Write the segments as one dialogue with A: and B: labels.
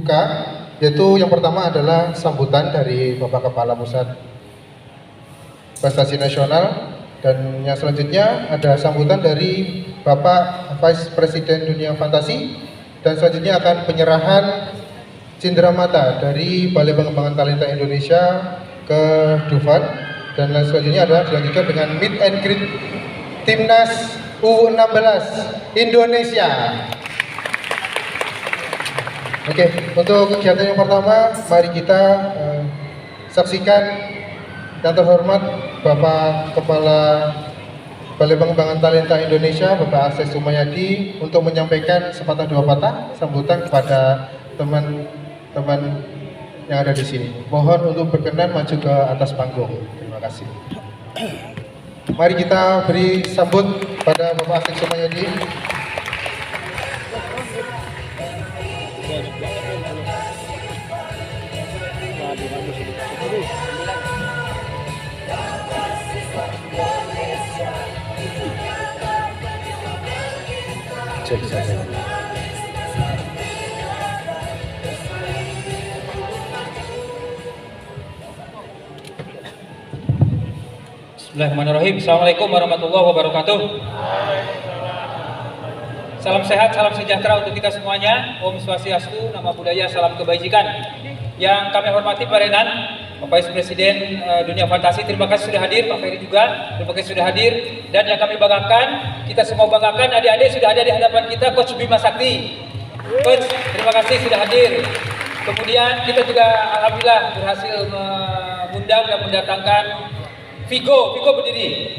A: dibuka, yaitu yang pertama adalah sambutan dari Bapak Kepala Pusat Prestasi Nasional, dan yang selanjutnya ada sambutan dari Bapak Vice Presiden Dunia Fantasi, dan selanjutnya akan penyerahan cindera mata dari Balai Pengembangan Talenta Indonesia ke Dufan, dan selanjutnya adalah dilanjutkan dengan meet and greet Timnas U16 Indonesia. Oke, untuk kegiatan yang pertama, mari kita saksikan yang terhormat Bapak Kepala Balai Pengembangan Talenta Indonesia, Bapak Akses Sumayadi, untuk menyampaikan sepatah dua patah sambutan kepada teman-teman yang ada di sini. Mohon untuk berkenan maju ke atas panggung. Terima kasih. Mari kita beri sambut pada Bapak Akses Sumayadi. Cek saja.
B: Bismillahirrahmanirrahim. Assalamualaikum warahmatullahi wabarakatuh. Salam sehat, salam sejahtera untuk kita semuanya. Om Swastiastu, Nama Budaya, Salam Kebajikan. Yang kami hormati Pak Renan, Bapak Vice Presiden Dunia Fantasi, terima kasih sudah hadir. Pak Ferry juga, terima kasih sudah hadir. Dan yang kami banggakan, kita semua banggakan, adik-adik sudah ada di hadapan kita, Coach Bima Sakti. Coach, terima kasih sudah hadir. Kemudian kita juga alhamdulillah berhasil mengundang dan mendatangkan Vigo berdiri.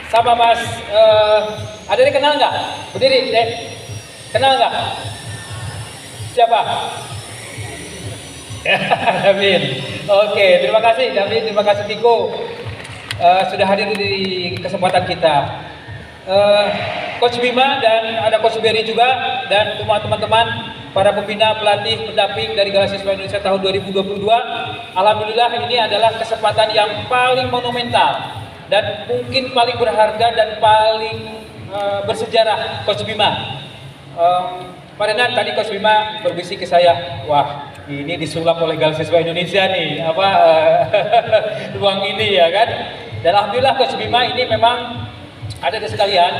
B: Sama Mas, ada yang kenal nggak? Berdiri, Dek. Kenal nggak? Siapa? David. Oke, terima kasih David, terima kasih Vigo sudah hadir di kesempatan kita. Coach Bima dan ada Coach Berry juga, dan semua teman-teman para pembina, pelatih, pendamping dari Galasiswa Indonesia tahun 2022. Alhamdulillah ini adalah kesempatan yang paling monumental dan mungkin paling berharga dan paling bersejarah. Coach Bima, Pak Renan, tadi Coach Bima berbisik ke saya, wah ini disulap oleh Galasiswa Indonesia nih, ruang ini ya kan. Dan alhamdulillah Coach Bima ini memang ada di sekalian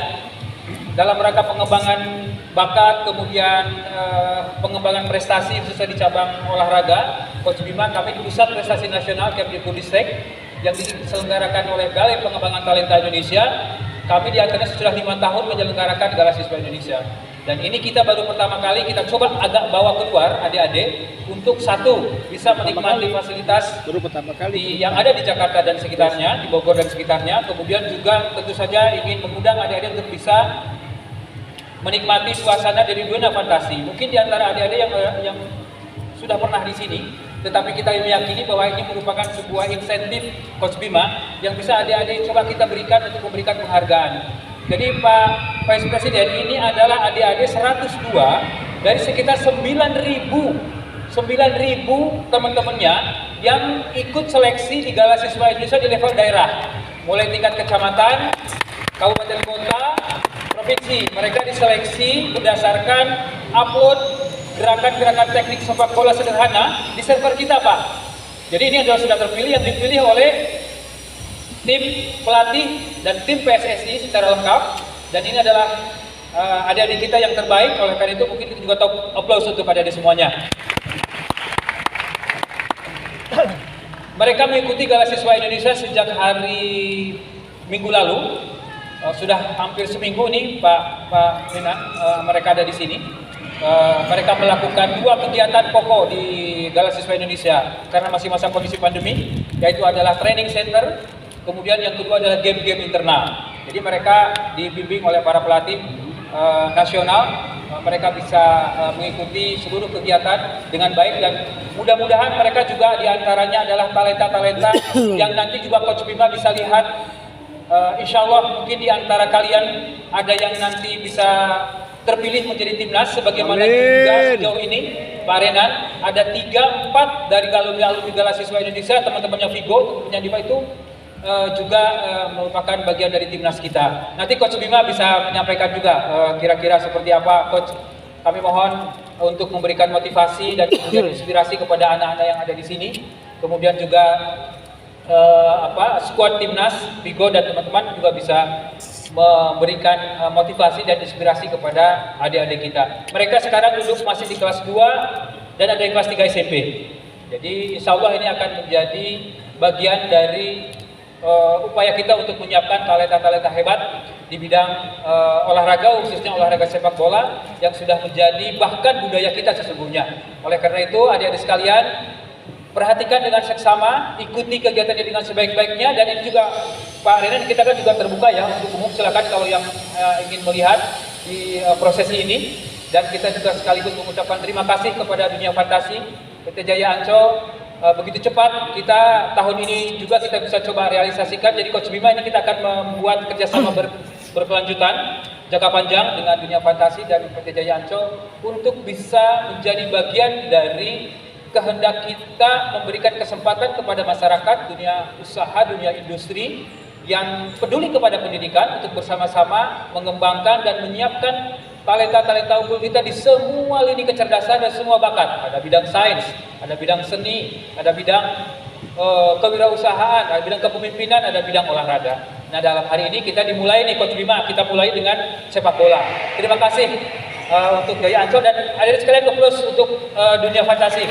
B: dalam rangka pengembangan bakat, kemudian pengembangan prestasi khususnya di cabang olahraga. Coach Bima, kami di Pusat Prestasi Nasional Kemdikbudristek yang diselenggarakan oleh Balai Pengembangan Talenta Indonesia. Kami di antaranya sudah 5 tahun menyelenggarakan Galasiswa Indonesia. Dan ini kita baru pertama kali kita coba agak bawa keluar adik-adik untuk satu bisa menikmati fasilitas yang ada di Jakarta dan sekitarnya, di Bogor dan sekitarnya. Kemudian juga tentu saja ingin mengundang adik-adik untuk bisa menikmati suasana dari dunia fantasi. Mungkin di antara adik-adik yang sudah pernah di sini, tetapi kita meyakini bahwa ini merupakan sebuah insentif Coach Bima yang bisa adik-adik coba kita berikan untuk memberikan penghargaan. Jadi Pak Vice Presiden, ini adalah adik-adik 102 dari sekitar 9.000 teman-temannya yang ikut seleksi di Galasiswa Indonesia di level daerah, mulai tingkat kecamatan, kabupaten kota, provinsi. Mereka diseleksi berdasarkan upload gerakan-gerakan teknik sepak bola sederhana di server kita, Pak. Jadi ini adalah sudah terpilih, yang dipilih oleh tim pelatih dan tim PSSI secara lengkap. Dan ini adalah adik-adik kita yang terbaik. Oleh karena itu mungkin kita juga top applause untuk adik-adik semuanya. Mereka mengikuti Galasiswa Indonesia sejak hari Minggu lalu. Sudah hampir seminggu nih Pak Renan, mereka ada di sini. Mereka melakukan 2 kegiatan pokok di Galasiswa Indonesia karena masih masa kondisi pandemi, yaitu adalah training center, kemudian yang kedua adalah game-game internal. Jadi mereka dibimbing oleh para pelatih nasional. Mereka bisa mengikuti seluruh kegiatan dengan baik, dan mudah-mudahan mereka juga diantaranya adalah talenta-talenta yang nanti juga Coach Bima bisa lihat. Insya Allah mungkin di antara kalian ada yang nanti bisa terpilih menjadi timnas, sebagaimana juga sejauh ini Pak Renan ada 3-4 dari alumni Galasiswa Indonesia, teman-temannya Vigo, teman-temannya Diva itu juga merupakan bagian dari timnas kita. Nanti Coach Bima bisa menyampaikan juga kira-kira seperti apa Coach kami mohon untuk memberikan motivasi dan kemudian inspirasi kepada anak-anak yang ada di sini. Kemudian juga skuad timnas Vigo dan teman-teman juga bisa memberikan motivasi dan inspirasi kepada adik-adik kita. Mereka sekarang duduk masih di kelas 2 dan ada yang kelas 3 SMP. Jadi insya Allah ini akan menjadi bagian dari upaya kita untuk menyiapkan talenta-talenta hebat di bidang olahraga, khususnya olahraga sepak bola yang sudah menjadi bahkan budaya kita sesungguhnya. Oleh karena itu, adik-adik sekalian, perhatikan dengan seksama, ikuti kegiatannya dengan sebaik-baiknya, dan ini juga Pak Renan, kita kan juga terbuka ya untuk umum, silakan kalau yang ingin melihat di prosesi ini. Dan kita juga sekaligus mengucapkan terima kasih kepada Dunia Fantasi, PT Jaya Ancol. Begitu cepat kita tahun ini juga kita bisa coba realisasikan. Jadi Coach Bima ini kita akan membuat kerjasama berkelanjutan jangka panjang dengan Dunia Fantasi dan PT Jaya Ancol untuk bisa menjadi bagian dari kehendak kita memberikan kesempatan kepada masyarakat, dunia usaha, dunia industri yang peduli kepada pendidikan untuk bersama-sama mengembangkan dan menyiapkan talenta-talenta unggul kita di semua lini kecerdasan dan semua bakat. Ada bidang sains, ada bidang seni, ada bidang kewirausahaan, ada bidang kepemimpinan, ada bidang olahraga. Nah, dalam hari ini kita dimulai nih Coach Bima, kita mulai dengan sepak bola. Terima kasih untuk Jaya Ancol dan adik-adik sekalian plus untuk Dunia Fantasi.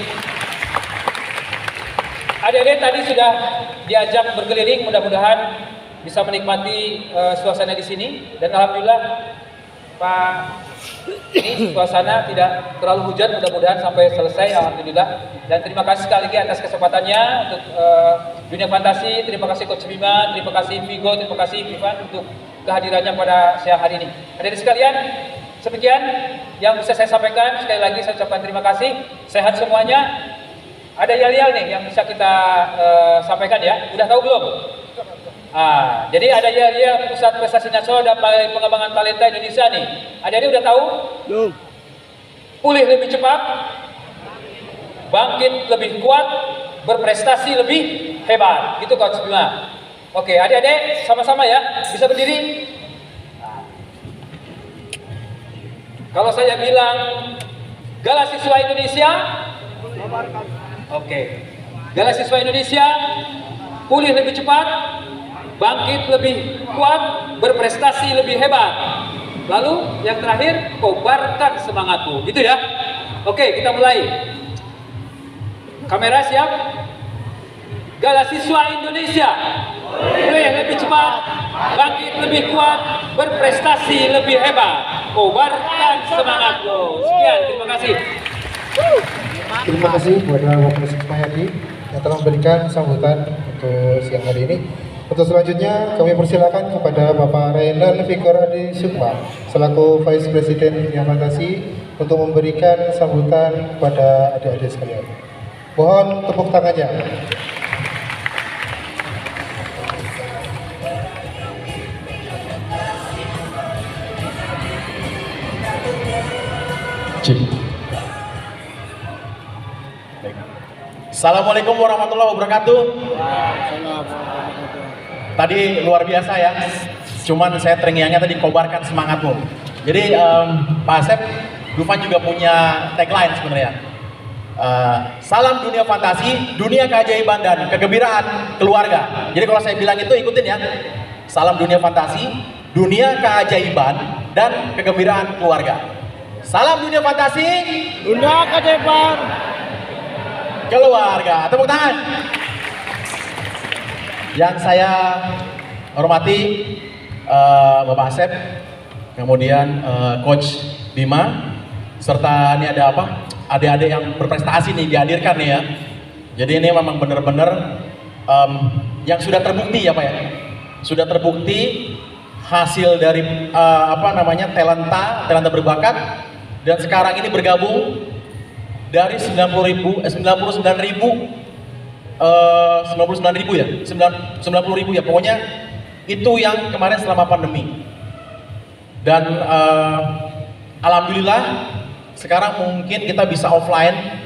B: Adik-adik tadi sudah diajak berkeliling, mudah-mudahan bisa menikmati suasana di sini, dan alhamdulillah Pak, ini suasana tidak terlalu hujan, mudah-mudahan sampai selesai, alhamdulillah. Dan terima kasih sekali lagi atas kesempatannya untuk Dunia Fantasi. Terima kasih Coach Bima, terima kasih Vigo, terima kasih Vivan untuk kehadirannya pada siang hari ini. Hadirin sekalian, sekian yang bisa saya sampaikan. Sekali lagi saya ucapkan terima kasih. Sehat semuanya. Ada yel-yel nih yang bisa kita sampaikan ya. Udah tahu belum? Jadi ada yel-yel Pusat Prestasi Nasional dan Pengembangan Talenta Indonesia nih. Adik-adik udah tahu? Belum. Pulih lebih cepat, bangkit lebih kuat, berprestasi lebih hebat. Gitu Coach Bima. Oke, adik-adik sama-sama ya. Bisa berdiri? Kalau saya bilang Gala Siswa Indonesia, oke. Gala Siswa Indonesia, pulih lebih cepat, bangkit lebih kuat, berprestasi lebih hebat. Lalu yang terakhir, kobarkan semangatmu. Gitu ya. Oke, kita mulai. Kamera siap? Gala Siswa Indonesia, pulih lebih cepat, bangkit lebih kuat, berprestasi lebih hebat. Kobarkan semangatmu. Sekian, terima kasih.
A: Terima kasih kepada Wakil Sukmayadi yang telah memberikan sambutan untuk siang hari ini. Untuk selanjutnya kami persilakan kepada Bapak Renan Victor Adi Sukma selaku Vice President Dunia Fantasi untuk memberikan sambutan kepada adik-adik sekalian. Mohon tepuk tangannya.
C: Assalamualaikum warahmatullahi wabarakatuh. Tadi luar biasa ya. Cuman saya terngiangnya tadi kobarkan semangatmu. Jadi Pak Asep, Dufan juga punya tagline sebenarnya. Salam dunia fantasi, dunia keajaiban dan kegembiraan keluarga. Jadi kalau saya bilang itu ikutin ya. Salam dunia fantasi, dunia keajaiban dan kegembiraan keluarga. Salam dunia fantasi, dunia keajaiban keluarga. Tepuk tangan. Yang saya hormati Bapak Asep, kemudian Coach Bima, serta ini ada apa? Adik-adik yang berprestasi nih dihadirkan nih ya. Jadi ini memang benar-benar yang sudah terbukti ya Pak ya. Sudah terbukti hasil dari talenta berbakat, dan sekarang ini bergabung dari 99.000 ya, 90.000 ya, pokoknya itu yang kemarin selama pandemi. Dan alhamdulillah sekarang mungkin kita bisa offline,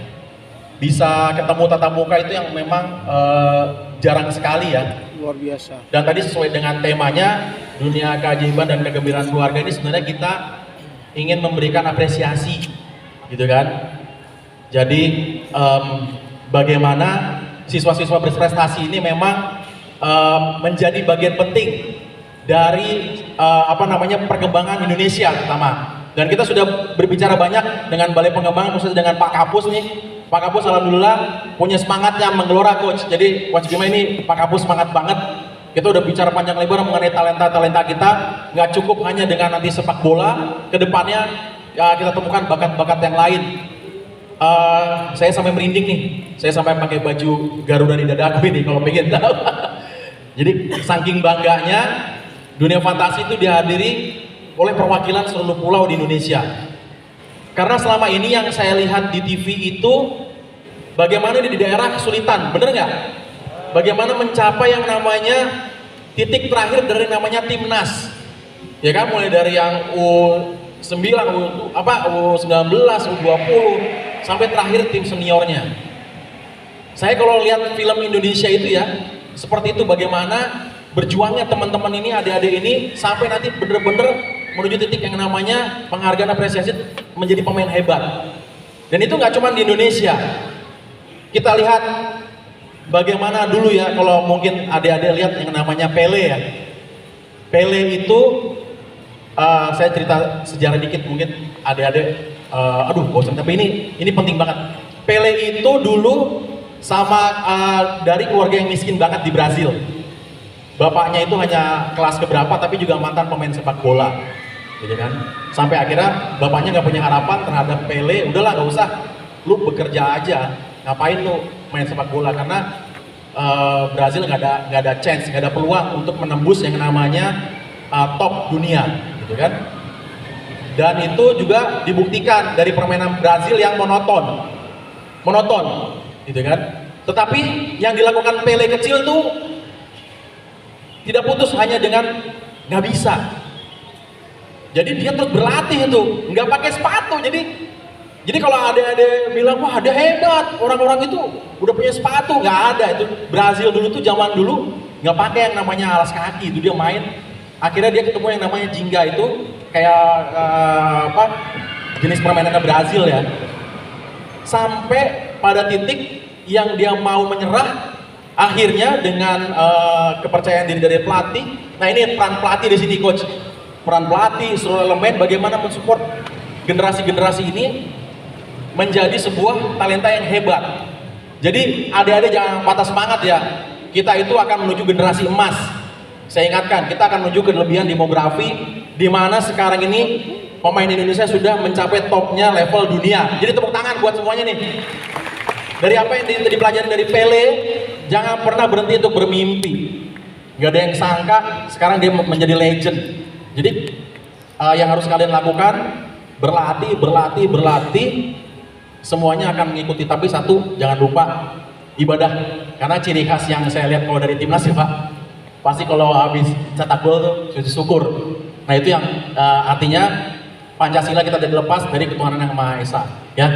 C: bisa ketemu tatap muka, itu yang memang jarang sekali ya.
D: Luar biasa.
C: Dan tadi sesuai dengan temanya dunia keajaiban dan kegembiraan keluarga, ini sebenarnya kita ingin memberikan apresiasi, gitu kan. Jadi bagaimana siswa-siswa berprestasi ini memang menjadi bagian penting dari perkembangan Indonesia terutama. Dan kita sudah berbicara banyak dengan Balai Pengembangan, khususnya dengan Pak Kapus nih. Pak Kapus alhamdulillah punya semangat yang menggelora coach. Jadi Coach Bima ini Pak Kapus semangat banget. Kita udah bicara panjang lebar mengenai talenta-talenta kita. Nggak cukup hanya dengan nanti sepak bola, kedepannya ya, kita temukan bakat-bakat yang lain. Saya sampai merinding nih. Saya sampai pakai baju Garuda di dadaku ini kalau pengen tahu. Jadi saking bangganya dunia fantasi itu dihadiri oleh perwakilan seluruh pulau di Indonesia. Karena selama ini yang saya lihat di TV itu bagaimana di daerah kesulitan, bener nggak? Bagaimana mencapai yang namanya titik terakhir dari namanya timnas, ya kan? Mulai dari yang U9, U19, U20 sampai terakhir tim seniornya. Saya kalau lihat film Indonesia itu ya seperti itu, bagaimana berjuangnya teman-teman ini, adik-adik ini sampai nanti bener-bener menuju titik yang namanya penghargaan apresiasi menjadi pemain hebat. Dan itu nggak cuma di Indonesia. Kita lihat bagaimana dulu ya, kalau mungkin adik-adik lihat yang namanya Pele ya. Pele itu saya cerita sejarah dikit mungkin adik-adik bosan, tapi ini penting banget. Pele itu dulu sama dari keluarga yang miskin banget di Brazil. Bapaknya itu hanya kelas keberapa tapi juga mantan pemain sepak bola, gitu kan. Sampai akhirnya bapaknya nggak punya harapan terhadap Pele, udahlah nggak usah, lu bekerja aja, ngapain lu main sepak bola, karena Brazil nggak ada chance, nggak ada peluang untuk menembus yang namanya top dunia, gitu kan. Dan itu juga dibuktikan dari permainan Brazil yang monoton, gitu kan. Tetapi yang dilakukan Pele kecil tuh tidak putus hanya dengan nggak bisa. Jadi dia terus berlatih itu, nggak pakai sepatu. Jadi kalau ada bilang wah ada hebat, orang-orang itu udah punya sepatu, nggak ada. Itu Brazil dulu tuh zaman dulu nggak pakai yang namanya alas kaki, itu dia main. Akhirnya dia ketemu yang namanya jingga, itu kayak jenis permainannya Brazil ya. Sampai pada titik yang dia mau menyerah. Akhirnya dengan kepercayaan diri dari pelatih, nah ini peran pelatih di sini coach, peran pelatih seluruh elemen bagaimana mensupport generasi-generasi ini menjadi sebuah talenta yang hebat. Jadi adik-adik jangan patah semangat ya, kita itu akan menuju generasi emas. Saya ingatkan, kita akan menuju kelebihan demografi di mana sekarang ini pemain Indonesia sudah mencapai topnya level dunia. Jadi tepuk tangan buat semuanya nih. Dari apa yang dipelajari dari Pele, jangan pernah berhenti untuk bermimpi. Gak ada yang sangka sekarang dia menjadi legend. Jadi yang harus kalian lakukan, berlatih, semuanya akan mengikuti. Tapi satu, jangan lupa ibadah. Karena ciri khas yang saya lihat kalau dari timnas ya Pak, pasti kalau habis cetak gol tuh sujud syukur. Nah itu yang artinya Pancasila kita tidak lepas dari ketuhanan yang Maha Esa, ya.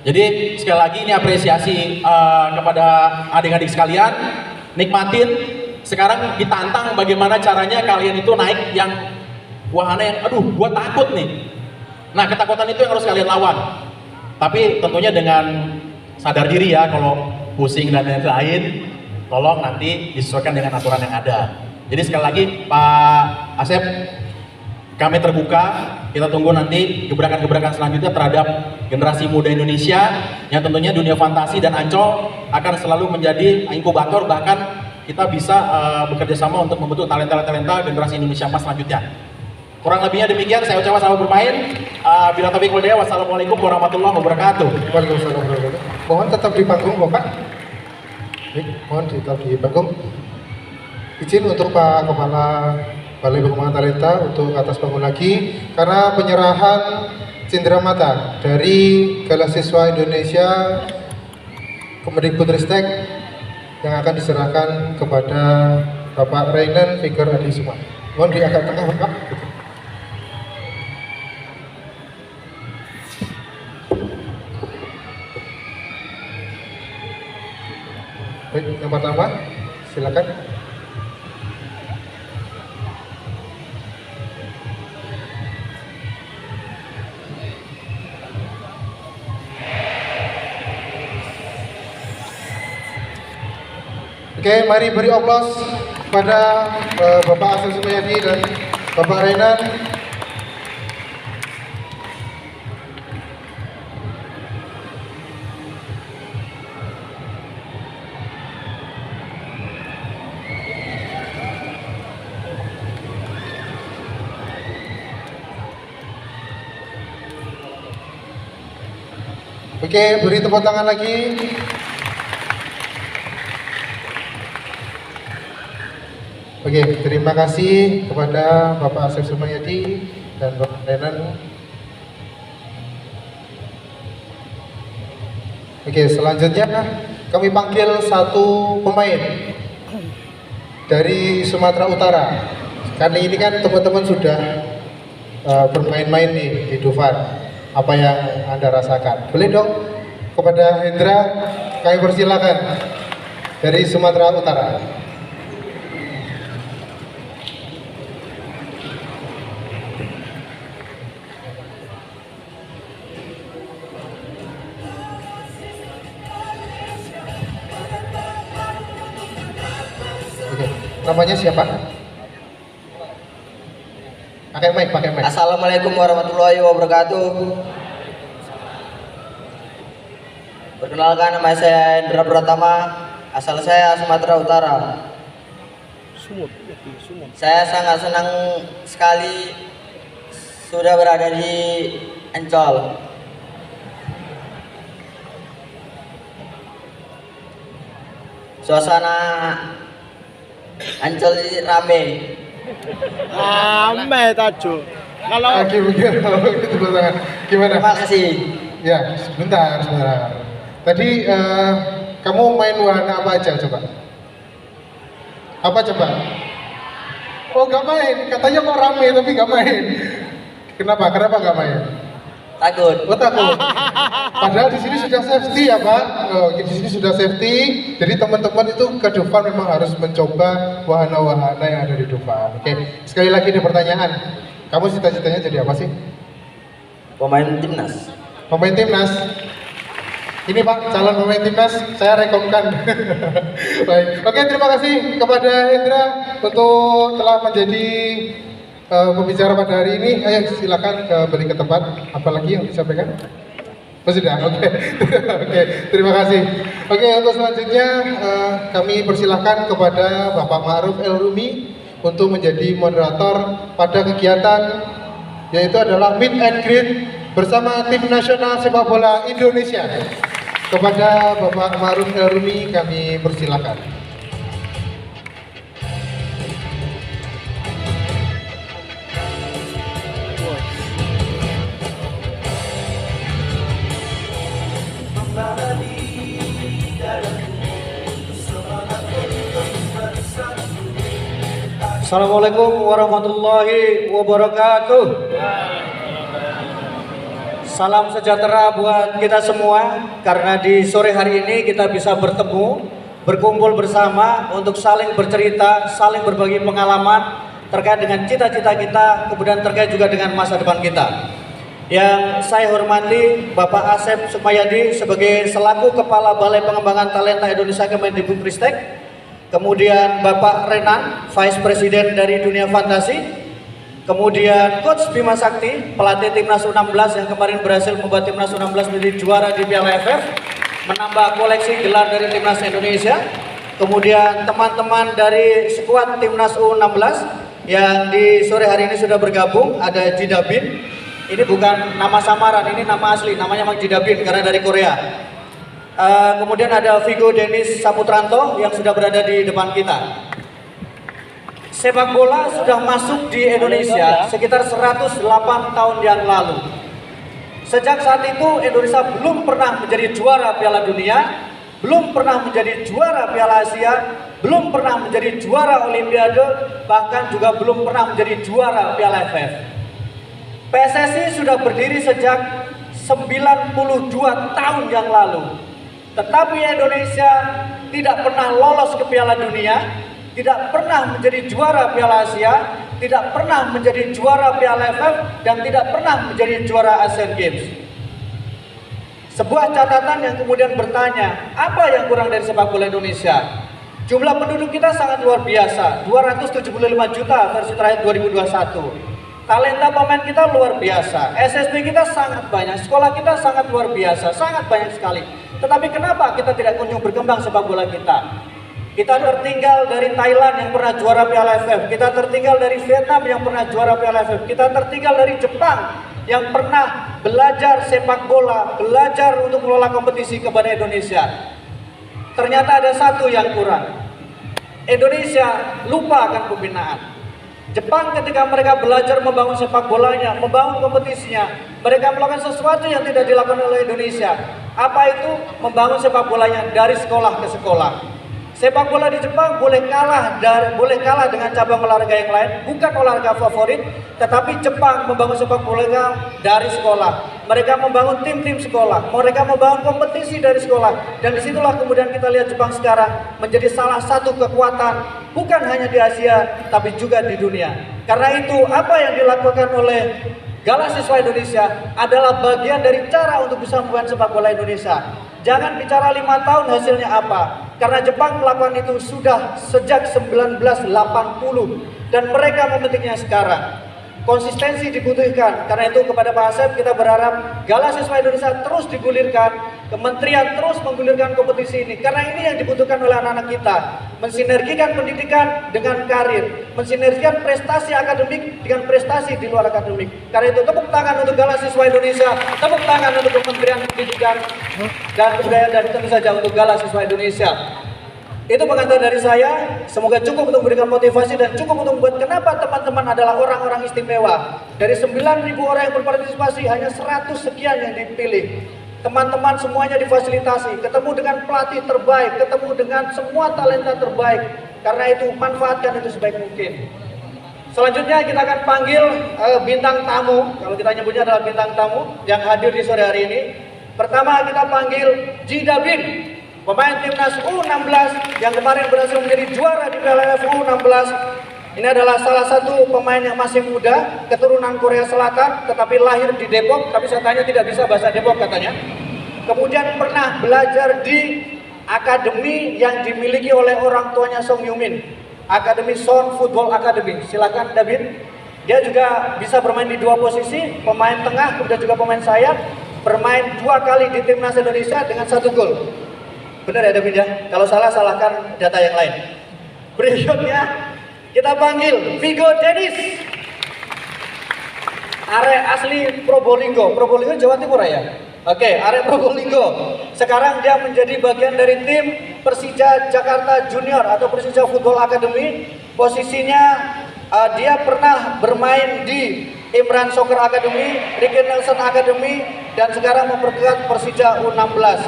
C: Jadi sekali lagi ini apresiasi kepada adik-adik sekalian, nikmatin. Sekarang ditantang bagaimana caranya kalian itu naik yang wahana yang gua takut nih. Nah ketakutan itu yang harus kalian lawan. Tapi tentunya dengan sadar diri ya, kalau pusing dan lain-lain, tolong nanti disesuaikan dengan aturan yang ada. Jadi sekali lagi Pak Asep, kami terbuka, kita tunggu nanti gebrakan-gebrakan selanjutnya terhadap generasi muda Indonesia yang tentunya dunia fantasi dan Ancol akan selalu menjadi inkubator, bahkan kita bisa bekerja sama untuk membentuk talenta-talenta generasi Indonesia emas selanjutnya. Kurang lebihnya demikian, saya ucapkan selamat bermain. Bila taufiq wal hidayah, wassalamualaikum warahmatullahi wabarakatuh.
A: Waalaikumsalam warahmatullahi wabarakatuh. Mohon tetap di panggung Bapak. Mohon tetap di panggung. Izin untuk Pak Kepala Balai Pengembangan Talenta untuk atas panggung lagi, karena penyerahan cindera mata dari Galah Siswa Indonesia Kemendikbudristek yang akan diserahkan kepada Bapak Rainan Fikar Adi Suma. Mohon di agak tengah Bapak. Baik, yang pertama silakan. Oke, mari beri aplaus pada Bapak Asep Sumayadi dan Bapak Renan. Oke, beri tepuk tangan lagi. Oke, terima kasih kepada Bapak Asep Sumayadi dan Bapak Renan. Oke, selanjutnya kami panggil satu pemain dari Sumatera Utara. Karena ini kan teman-teman sudah bermain-main nih di Dufan. Apa yang Anda rasakan? Boleh dong kepada Hendra, kami persilakan dari Sumatera Utara. Oke, namanya siapa? Pakai mic, pakai mic.
D: Assalamualaikum warahmatullahi wabarakatuh. Perkenalkan, nama saya Hendra Pratama, asal saya Sumatera Utara. Saya sangat senang sekali sudah berada di Ancol. Suasana Ancol ini rame.
E: Ame tajo. Kalau
A: Gimana?
D: Terima kasih.
A: Ya, sebentar. Tadi kamu main wahana apa aja coba? Apa coba? Oh, gak main. Katanya kok rame tapi gak main. Kenapa gak main?
D: Takut.
A: Oh, takut. Padahal di sini sudah safety ya Pak. Oh, di sini sudah safety. Jadi teman-teman itu ke Dufan memang harus mencoba wahana-wahana yang ada di Dufan. Oke, sekali lagi nih pertanyaan. Kamu cita-citanya jadi apa sih?
D: Pemain timnas.
A: Pemain timnas. Ini Pak, calon pemain timnas, saya rekomkan. Baik. Oke, terima kasih kepada Hendra untuk telah menjadi pembicara pada hari ini. Ayo silakan kembali ke tempat. Apalagi yang disampaikan? Oh, sudah. Oke. Oke, terima kasih. Oke, untuk selanjutnya kami persilahkan kepada Bapak Ma'ruf El Rumi untuk menjadi moderator pada kegiatan yaitu adalah Meet and Greet bersama tim nasional sepak bola Indonesia. Kepada Bapak Ma'ruf El Rumi kami persilakan.
E: Assalamualaikum warahmatullahi wabarakatuh. Salam sejahtera buat kita semua, karena di sore hari ini kita bisa bertemu, berkumpul bersama untuk saling bercerita, saling berbagi pengalaman terkait dengan cita-cita kita, kemudian terkait juga dengan masa depan kita. Yang saya hormati Bapak Asep Sumayadi sebagai selaku Kepala Balai Pengembangan Talenta Indonesia Kemendikbudristek. Kemudian Bapak Renan, Vice President dari Dunia Fantasi. Kemudian Coach Bima Sakti, pelatih Timnas U16 yang kemarin berhasil membuat Timnas U16 menjadi juara di Piala AFF, menambah koleksi gelar dari Timnas Indonesia. Kemudian teman-teman dari skuad Timnas U16 yang di sore hari ini sudah bergabung, ada Jidabin. Ini bukan nama samaran, ini nama asli, namanya memang Jidabin karena dari Korea. Kemudian ada Vigo Denis Saputranto yang sudah berada di depan kita. Sepak bola sudah masuk di Indonesia sekitar 108 tahun yang lalu. Sejak saat itu Indonesia belum pernah menjadi juara Piala Dunia, belum pernah menjadi juara Piala Asia, belum pernah menjadi juara Olimpiade, bahkan juga belum pernah menjadi juara Piala AFF. PSSI sudah berdiri sejak 92 tahun yang lalu. Tetapi Indonesia tidak pernah lolos ke Piala Dunia, tidak pernah menjadi juara Piala Asia, tidak pernah menjadi juara Piala AFF, dan tidak pernah menjadi juara Asian Games. Sebuah catatan yang kemudian bertanya, apa yang kurang dari sepak bola Indonesia? Jumlah penduduk kita sangat luar biasa, 275 juta versi terakhir 2021. Talenta pemain kita luar biasa, SSB kita sangat banyak, sekolah kita sangat luar biasa, sangat banyak sekali. Tetapi kenapa kita tidak kunjung berkembang sepak bola kita? Kita tertinggal dari Thailand yang pernah juara Piala AFF, kita tertinggal dari Vietnam yang pernah juara Piala AFF, kita tertinggal dari Jepang yang pernah belajar sepak bola, belajar untuk mengelola kompetisi kepada Indonesia. Ternyata ada satu yang kurang. Indonesia lupa akan pembinaan. Jepang ketika mereka belajar membangun sepak bolanya, membangun kompetisinya, mereka melakukan sesuatu yang tidak dilakukan oleh Indonesia. Apa itu? Membangun sepak bolanya dari sekolah ke sekolah. Sepak bola di Jepang boleh kalah dengan cabang olahraga yang lain, bukan olahraga favorit, tetapi Jepang membangun sepak bola dari sekolah. Mereka membangun tim-tim sekolah, mereka membangun kompetisi dari sekolah, dan disitulah kemudian kita lihat Jepang sekarang menjadi salah satu kekuatan, bukan hanya di Asia, tapi juga di dunia. Karena itu, apa yang dilakukan oleh Gala Siswa Indonesia adalah bagian dari cara untuk bisa membangun sepak bola Indonesia. Jangan bicara 5 tahun hasilnya apa, karena Jepang melakukan itu sudah sejak 1980 dan mereka memetiknya sekarang. Konsistensi dibutuhkan, karena itu kepada Pak Asep kita berharap Gala Siswa Indonesia terus digulirkan, kementerian terus menggulirkan kompetisi ini, karena ini yang dibutuhkan oleh anak-anak kita, mensinergikan pendidikan dengan karir, mensinergikan prestasi akademik dengan prestasi di luar akademik. Karena itu tepuk tangan untuk Gala Siswa Indonesia, tepuk tangan untuk Kementerian Pendidikan dan Kebudayaan, dan tentu saja untuk Gala Siswa Indonesia. Itu pengantar dari saya, semoga cukup untuk memberikan motivasi dan cukup untuk membuat kenapa teman-teman adalah orang-orang istimewa. Dari 9.000 orang yang berpartisipasi, hanya 100 sekian yang dipilih. Teman-teman semuanya difasilitasi, ketemu dengan pelatih terbaik, ketemu dengan semua talenta terbaik. Karena itu manfaatkan itu sebaik mungkin. Selanjutnya kita akan panggil bintang tamu, kalau kita nyebutnya adalah bintang tamu yang hadir di sore hari ini. Pertama kita panggil Jidabin, pemain timnas U16 yang kemarin berhasil menjadi juara di Piala AFF U16. Ini adalah salah satu pemain yang masih muda, keturunan Korea Selatan, tetapi lahir di Depok, tapi saya tanya tidak bisa bahasa Depok katanya. Kemudian pernah belajar di akademi yang dimiliki oleh orang tuanya Song Yumin, Akademi Son Football Academy. Silakan David. Dia juga bisa bermain di dua posisi, pemain tengah, kemudian juga pemain sayap, bermain 2 kali di timnas Indonesia dengan 1 gol. Benar ya David ya? Kalau salah, salahkan data yang lain. Berikutnya kita panggil Vigo Dennis, arek asli Probolinggo. Probolinggo Jawa Timur ya? Oke, arek Probolinggo. Sekarang dia menjadi bagian dari tim Persija Jakarta Junior atau Persija Football Academy. Posisinya dia pernah bermain di Imran Soccer Academy, Ricky Nelson Academy, dan sekarang memperkuat Persija U16.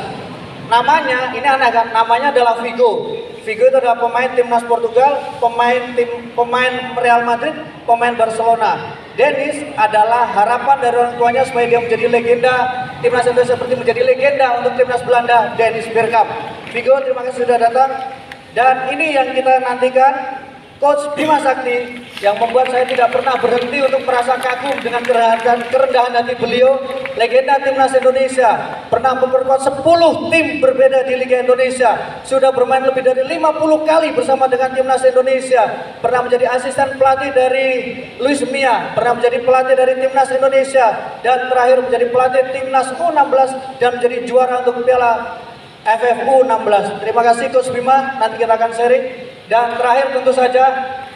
E: Namanya, ini aneh kan, namanya adalah Vigo. Vigo itu adalah pemain timnas Portugal, pemain Real Madrid, pemain Barcelona. Dennis adalah harapan dari orang tuanya supaya dia menjadi legenda timnas Indonesia, seperti menjadi legenda untuk timnas Belanda, Dennis Bergkamp. Vigo, terima kasih sudah datang. Dan ini yang kita nantikan, Coach Bima Sakti, yang membuat saya tidak pernah berhenti untuk merasa kagum dengan kerendahan hati beliau. Legenda timnas Indonesia, pernah memperkuat 10 tim berbeda di Liga Indonesia, sudah bermain lebih dari 50 kali bersama dengan timnas Indonesia, pernah menjadi asisten pelatih dari Luis Mia, pernah menjadi pelatih dari timnas Indonesia, dan terakhir menjadi pelatih timnas U16 dan menjadi juara untuk Piala AFF U16. Terima kasih Coach Bima, nanti kita akan sharing. Dan terakhir tentu saja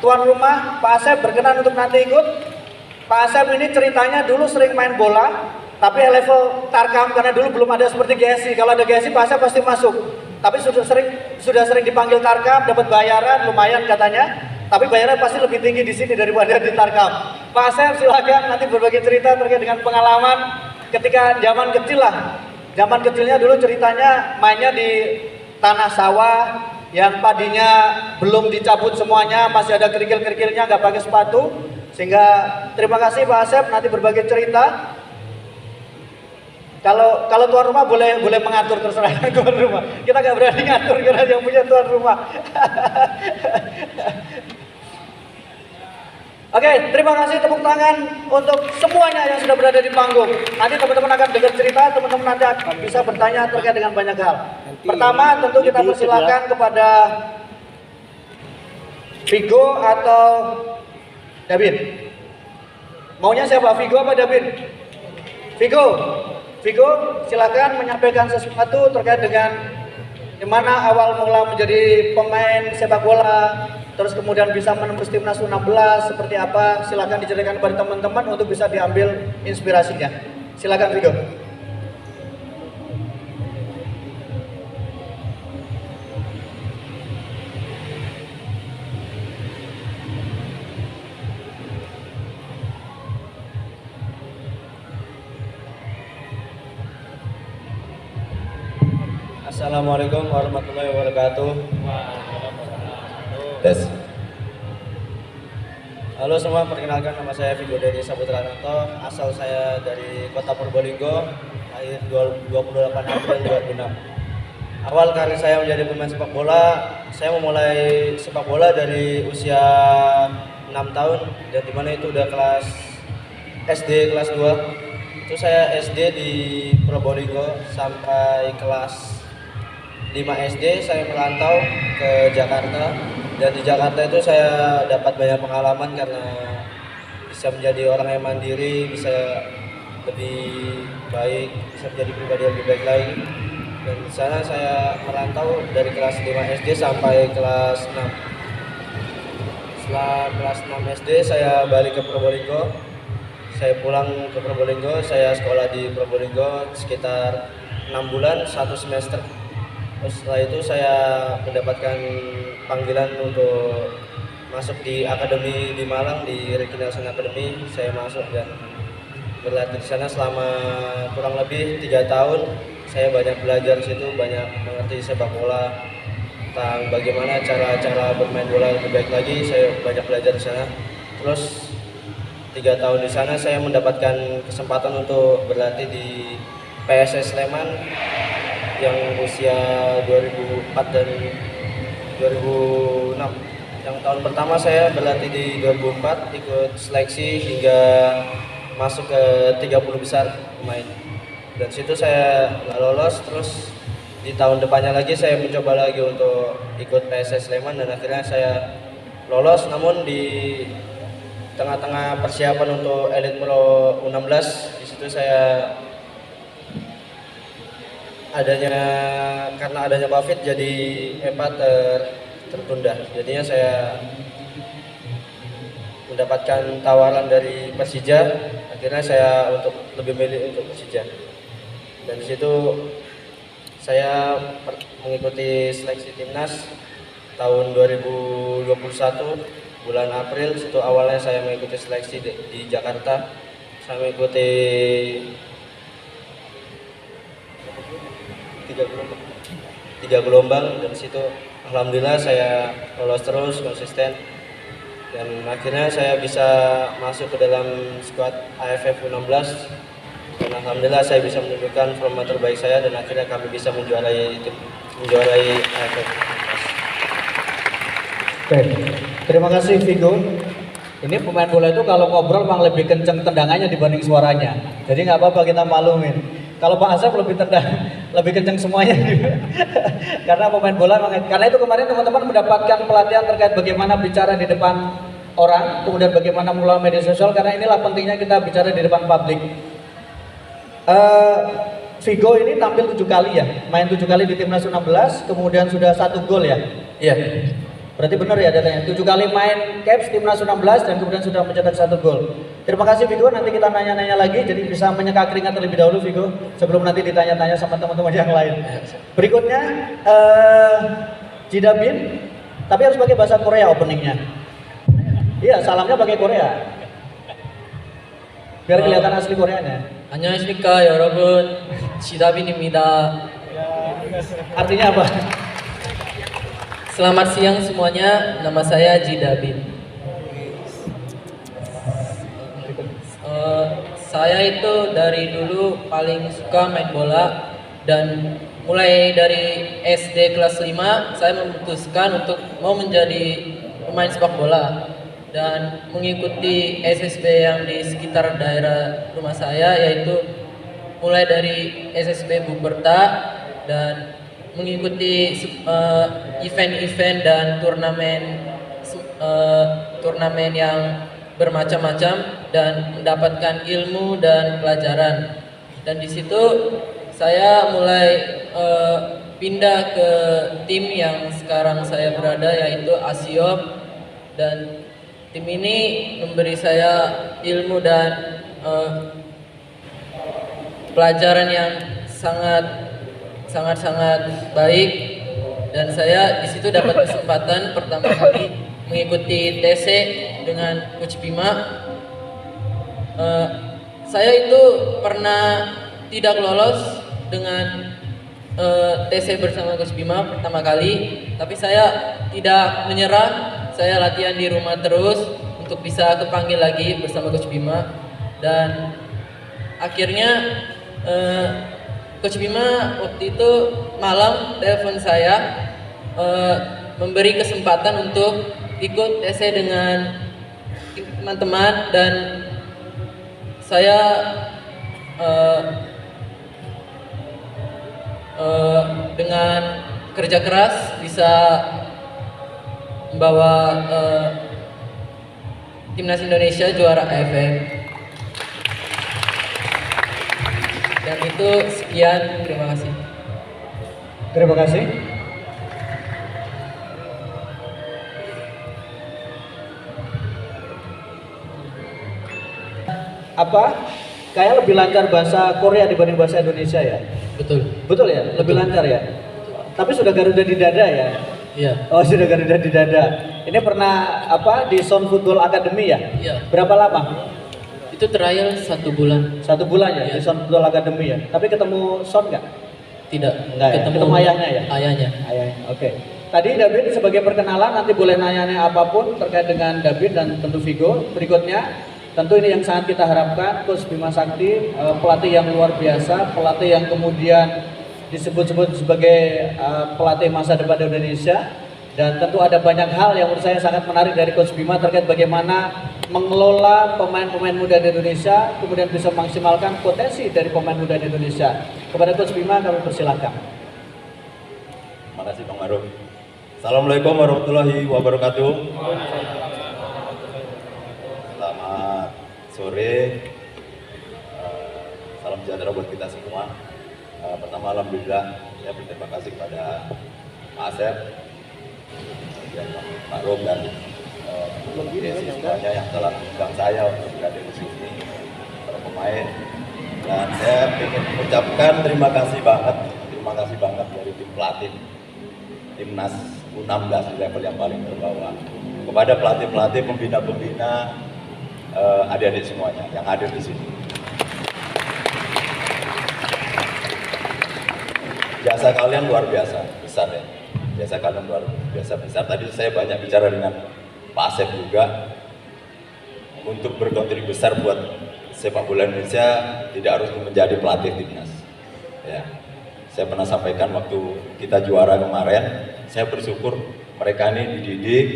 E: tuan rumah Pak Asep berkenan untuk nanti ikut. Pak Asep ini ceritanya dulu sering main bola, tapi level Tarkam, karena dulu belum ada seperti GSI. Kalau ada GSI Pak Asep pasti masuk. Tapi sudah sering dipanggil Tarkam, dapat bayaran lumayan katanya. Tapi bayaran pasti lebih tinggi di sini daripada di Tarkam. Pak Asep silakan nanti berbagi cerita terkait dengan pengalaman ketika zaman kecil lah. Zaman kecilnya dulu ceritanya mainnya di tanah sawah yang padinya belum dicabut semuanya, masih ada kerikil-kerikilnya, nggak pakai sepatu. Sehingga terima kasih Pak Asep, nanti berbagi cerita. Kalau tuan rumah boleh mengatur, terserah tuan rumah. Kita nggak berani ngatur karena yang punya tuan rumah. Oke, terima kasih, tepuk tangan untuk semuanya yang sudah berada di panggung. Nanti teman-teman akan dengar cerita, teman-teman nanti bisa bertanya terkait dengan banyak hal. Pertama, tentu kita persilakan kepada Vigo atau David? Maunya siapa? Vigo apa David? Vigo. Vigo, silakan menyampaikan sesuatu terkait dengan gimana awal mula menjadi pemain sepak bola, terus kemudian bisa menembus timnas U16 seperti apa. Silakan diceritakan kepada teman-teman untuk bisa diambil inspirasinya. Silakan Vigo.
D: Assalamualaikum warahmatullahi wabarakatuh. Tes. Halo semua, perkenalkan nama saya Vigo Dedi Saputra Noto. Asal saya dari Kota Purbolinggo, lahir 28 April 2006. Awal karir saya menjadi pemain sepak bola, saya memulai sepak bola dari usia 6 tahun, dan dimana itu udah kelas SD kelas 2. Itu saya SD di Purbolinggo sampai kelas 5 SD saya merantau ke Jakarta, dan di Jakarta itu saya dapat banyak pengalaman karena bisa menjadi orang yang mandiri, bisa lebih baik, bisa menjadi pribadi yang lebih baik lagi. Dan di sana saya merantau dari kelas 5 SD sampai kelas 6. Setelah kelas 6 SD saya balik ke Probolinggo. Saya pulang ke Probolinggo, saya sekolah di Probolinggo sekitar 6 bulan, 1 semester. Terus setelah itu saya mendapatkan panggilan untuk masuk di akademi di Malang, di Ricky Nelson Academy. Saya masuk dan berlatih di sana selama kurang lebih 3 tahun. Saya banyak belajar di situ, banyak mengerti sepak bola, tentang bagaimana cara bermain bola lebih baik lagi. Saya banyak belajar di sana. Terus 3 tahun di sana saya mendapatkan kesempatan untuk berlatih di PSS Sleman yang usia 2004 dan 2006. Yang tahun pertama saya berlatih di 2004, ikut seleksi hingga masuk ke 30 besar pemain. Dan situ saya nggak lolos, terus di tahun depannya lagi saya mencoba lagi untuk ikut PSS Sleman dan akhirnya saya lolos. Namun di tengah-tengah persiapan untuk Elite Pro U16, di situ saya karena adanya COVID jadi EPA tertunda. Jadinya saya mendapatkan tawaran dari Persija, akhirnya saya lebih milih untuk Persija. Dan di situ saya mengikuti seleksi timnas tahun 2021 bulan April. Situ awalnya saya mengikuti seleksi di Jakarta. Saya mengikuti 3 gelombang, dan situ alhamdulillah saya lolos terus konsisten, dan akhirnya saya bisa masuk ke dalam skuad AFF U16, dan alhamdulillah saya bisa menunjukkan forma terbaik saya, dan akhirnya kami bisa menjuarai AFF.
E: Oke, terima kasih Vigo. Ini pemain bola itu kalau ngobrol memang lebih kenceng tendangannya dibanding suaranya. Jadi nggak apa-apa, kita maklumin. Kalau Pak Asep lebih lebih kenceng semuanya. Karena pemain bola, karena itu kemarin teman-teman mendapatkan pelatihan terkait bagaimana bicara di depan orang, kemudian bagaimana melalui media sosial, karena inilah pentingnya kita bicara di depan publik. Vigo ini tampil 7 kali ya, main 7 kali di timnas U16, kemudian sudah 1 gol ya.
D: Iya.
E: Berarti benar ya datanya, 7 kali main caps timnas U16 dan kemudian sudah mencetak 1 gol. Terima kasih Vigo, nanti kita nanya-nanya lagi, jadi bisa menyeka keringat terlebih dahulu Vigo, sebelum nanti ditanya-tanya sama teman-teman yang lain. Berikutnya, Jidabin, tapi harus pakai bahasa Korea openingnya. Iya, salamnya pakai Korea. Biar kelihatan asli Koreanya.
F: 안녕하십니까 여러분, 지다빈입니다.
E: Artinya apa?
F: Selamat siang semuanya, nama saya Jidabin. Saya itu dari dulu paling suka main bola, dan mulai dari SD kelas 5 saya memutuskan untuk mau menjadi pemain sepak bola dan mengikuti SSB yang di sekitar daerah rumah saya, yaitu mulai dari SSB Buperta dan mengikuti event-event dan turnamen turnamen yang bermacam-macam dan mendapatkan ilmu dan pelajaran. Dan di situ saya mulai pindah ke tim yang sekarang saya berada, yaitu Asiop, dan tim ini memberi saya ilmu dan pelajaran yang sangat baik, dan saya di situ dapat kesempatan pertama kali mengikuti TC dengan Coach Bima. Saya itu pernah tidak lolos dengan TC bersama Coach Bima pertama kali, tapi saya tidak menyerah. Saya latihan di rumah terus untuk bisa kepanggil lagi bersama Coach Bima, dan akhirnya Coach Bima waktu itu malam telepon saya memberi kesempatan untuk ikut TC dengan teman-teman, dan saya dengan kerja keras bisa membawa timnas Indonesia juara AFF. Dan itu sekian, terima kasih.
E: Terima kasih. Apa? Kayak lebih lancar bahasa Korea dibanding bahasa Indonesia ya?
F: Betul.
E: Betul ya? Lebih lancar ya? Tapi sudah Garuda di dada ya?
F: Iya.
E: Oh, sudah Garuda di dada. Ini pernah apa di Sound Football Academy ya?
F: Iya.
E: Berapa lama?
F: Itu trial 1 bulan.
E: 1 bulan ya,
F: Iya.
E: di Sound Football Academy ya? Tapi ketemu Son nggak?
F: Tidak.
E: Enggak ya? Ketemu ayahnya ya?
F: Ayahnya.
E: Ayahnya, oke. Tadi David sebagai perkenalan, nanti boleh nanya-nanya apapun terkait dengan David dan tentu Vigo. Berikutnya, tentu ini yang sangat kita harapkan, Coach Bima Sakti, pelatih yang luar biasa, pelatih yang kemudian disebut-sebut sebagai pelatih masa depan Indonesia. Dan tentu ada banyak hal yang menurut saya sangat menarik dari Coach Bima terkait bagaimana mengelola pemain-pemain muda di Indonesia, kemudian bisa memaksimalkan potensi dari pemain muda di Indonesia. Kepada Coach Bima kami persilahkan.
G: Terima kasih Bang Maruf. Assalamualaikum warahmatullahi wabarakatuh. Selamat sore. Salam sejahtera buat kita semua. Pertama, alhamdulillah saya berterima kasih kepada Pak Asep, Pak Rom, dan Desi semuanya yang telah mengundang saya untuk berada di sini, para pemain. Dan saya ingin mengucapkan terima kasih banget dari tim pelatih timnas U16 di level yang paling terbawah, kepada pelatih-pelatih, pembina-pembina, adik-adik semuanya yang hadir di sini. Jasa kalian luar biasa besar ya. Jasa kalian luar biasa besar. Tadi saya banyak bicara dengan Pak Asep juga, untuk berkontribusi besar buat sepak bola Indonesia tidak harus menjadi pelatih timnas. Ya. Saya pernah sampaikan waktu kita juara kemarin, saya bersyukur mereka ini dididik,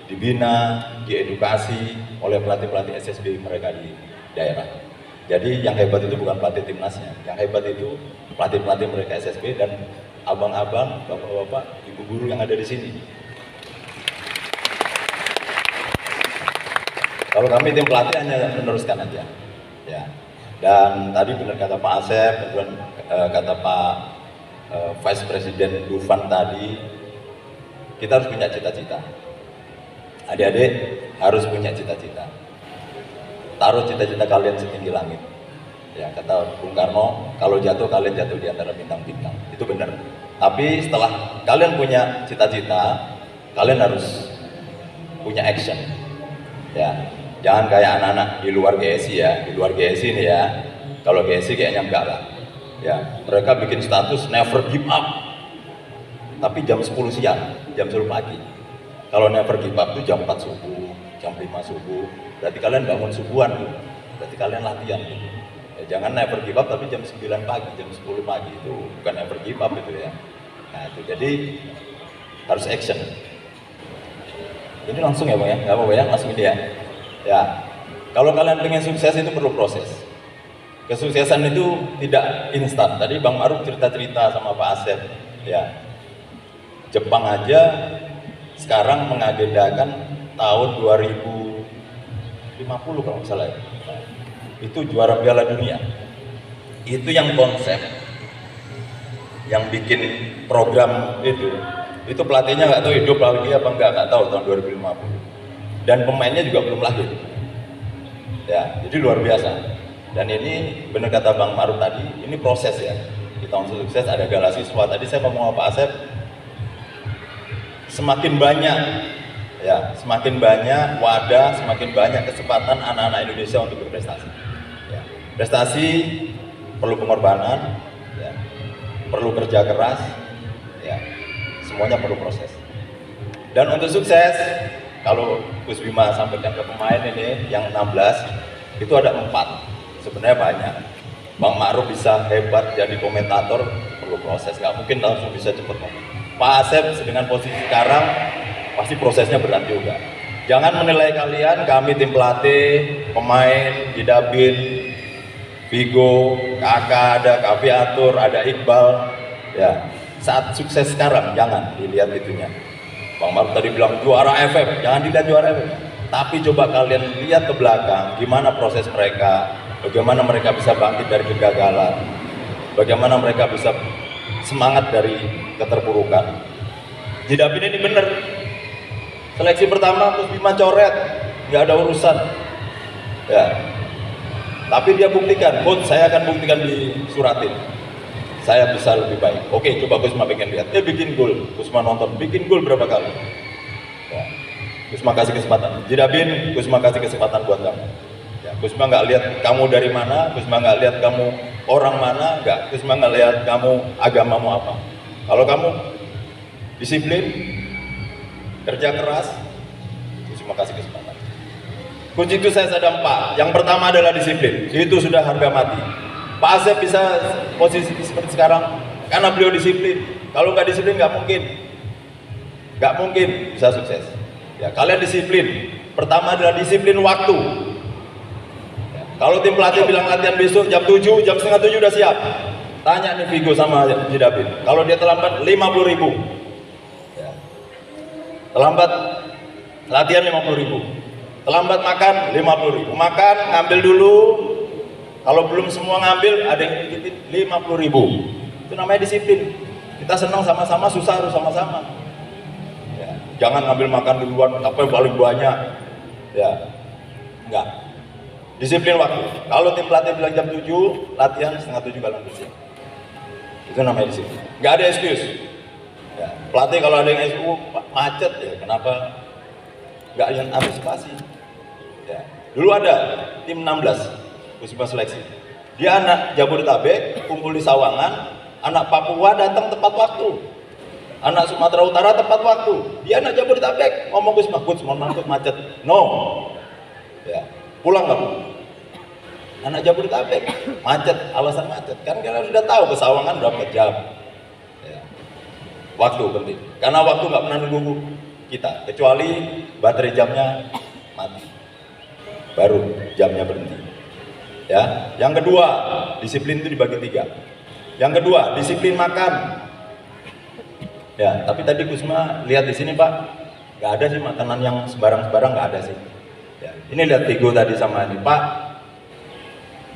G: dibina, diedukasi oleh pelatih-pelatih SSB mereka di daerah. Jadi yang hebat itu bukan pelatih timnasnya, yang hebat itu pelatih-pelatih mereka SSB dan abang-abang, bapak-bapak, ibu guru yang ada di sini. Kalau kami tim pelatih hanya meneruskan aja. Ya. Dan tadi benar kata Pak Asep, kemudian kata Pak Vice President Dufan tadi, kita harus punya cita-cita. Adik-adik harus punya cita-cita. Taruh cita-cita kalian setinggi langit. Ya, kata Bung Karno, kalau jatuh kalian jatuh di antara bintang-bintang. Itu benar. Tapi setelah kalian punya cita-cita, kalian harus punya action. Ya, jangan kayak anak-anak di luar GSI ya. Di luar GSI nih ya. Kalau GSI kayaknya enggak lah. Ya, mereka bikin status never give up. Tapi jam 10 siang, jam 10 pagi. Kalau never give up itu jam 4 subuh, jam 5 subuh. Berarti kalian bangun subuhan gitu. Berarti kalian latihan gitu. Ya, jangan never give up tapi jam 9 pagi, jam 10 pagi itu bukan never give up itu ya. Nah, itu jadi harus action. Ini langsung ya Bang ya, nggak apa-apa ya, langsung ini ya. Ya, kalau kalian pengen sukses itu perlu proses. Kesuksesan itu tidak instan. Tadi Bang Maruf cerita-cerita sama Pak Asep, ya. Jepang aja sekarang mengagendakan tahun 2050 kalau nggak salah ya. Itu juara Piala Dunia. Itu yang konsep, yang bikin program itu pelatihnya nggak tahu hidup lagi apa nggak tahu tahun 2050. Dan pemainnya juga belum lahir. Ya, jadi luar biasa. Dan ini benar kata Bang Maruf tadi, ini proses ya. Di tahun sukses ada gala siswa. Tadi saya ngomong sama Pak Asep, semakin banyak ya, semakin banyak wadah, semakin banyak kesempatan anak-anak Indonesia untuk berprestasi. Ya. Prestasi perlu pengorbanan, ya. Perlu kerja keras, ya. Semuanya perlu proses. Dan untuk sukses, kalau Gus Bima sampaikan ke pemain ini yang 16, itu ada 4. Sebenarnya banyak. Bang Ma'ruf bisa hebat jadi komentator, perlu proses. Nggak mungkin langsung bisa cepat ngomong. Pak Asep dengan posisi sekarang, pasti prosesnya berat juga. Jangan menilai kalian, kami tim pelatih, pemain, Didabin, Vigo, Kakak ada, Kavi Atur, ada Iqbal. Ya, saat sukses sekarang, jangan dilihat itunya. Bang Maruf tadi bilang juara FF, jangan dilihat juara FF. Tapi coba kalian lihat ke belakang, gimana proses mereka, bagaimana mereka bisa bangkit dari kegagalan, bagaimana mereka bisa semangat dari keterpurukan. Didapin ini bener. Seleksi pertama Gus Bima coret, nggak ada urusan. Ya. Tapi dia buktikan, coach saya akan buktikan di suratin. Saya bisa lebih baik. Oke, coba Gusma pengen lihat. Bikin gol. Gusma nonton, bikin gol berapa kali? Ya. Gusma kasih kesempatan. Jidabin, Gusma kasih kesempatan buat kamu. Ya, Gusma nggak lihat kamu dari mana, Gusma nggak lihat kamu orang mana, nggak. Gusma nggak lihat kamu agamamu apa. Kalau kamu disiplin, kerja keras, Gusma kasih kesempatan. Kunci itu saya ada 4. Yang pertama adalah disiplin. Itu sudah harga mati. Pak Asep bisa posisi seperti sekarang karena beliau disiplin. Kalau nggak disiplin nggak mungkin bisa sukses. Ya, kalian disiplin. Pertama adalah disiplin waktu. Ya, kalau tim pelatih bilang latihan besok jam 7, jam setengah 7 udah siap. Tanya nih Vigo sama Jidabin. Kalau dia terlambat 50.000. Ya. Terlambat latihan 50.000. Terlambat makan 50.000. Makan ngambil dulu. Kalau belum semua ngambil, ada yang dititip 50.000. Itu namanya disiplin. Kita senang sama-sama, susah harus sama-sama. Ya, jangan ngambil makan duluan, apa yang paling banyak. Ya, enggak. Disiplin waktu. Kalau tim pelatih bilang jam 7, latihan setengah 7 kalian bersih. Itu namanya disiplin. Enggak ada excuse. Ya, pelatih kalau ada yang excuse, macet ya, kenapa enggak yang antisipasi? Ya. Dulu ada tim 16. Kusuma seleksi. Dia anak Jabodetabek, kumpul di Sawangan, anak Papua datang tepat waktu. Anak Sumatera Utara tepat waktu. Dia anak Jabodetabek, ngomong Gus Mahfud, mohon maaf macet. No. Ya, pulang kamu. Anak Jabodetabek, macet, alasan macet. Kan kalian sudah tahu ke Sawangan berapa jam. Ya. Waktu penting. Karena waktu nggak pernah nunggu kita, kecuali baterai jamnya mati. Baru jamnya berhenti. Ya, yang kedua, disiplin itu dibagi 3. Yang kedua, disiplin makan. Ya, tapi tadi Kusma lihat di sini Pak, nggak ada sih makanan yang sembarang-sembarang, nggak ada sih. Ya, ini lihat Vigo tadi sama ini Pak.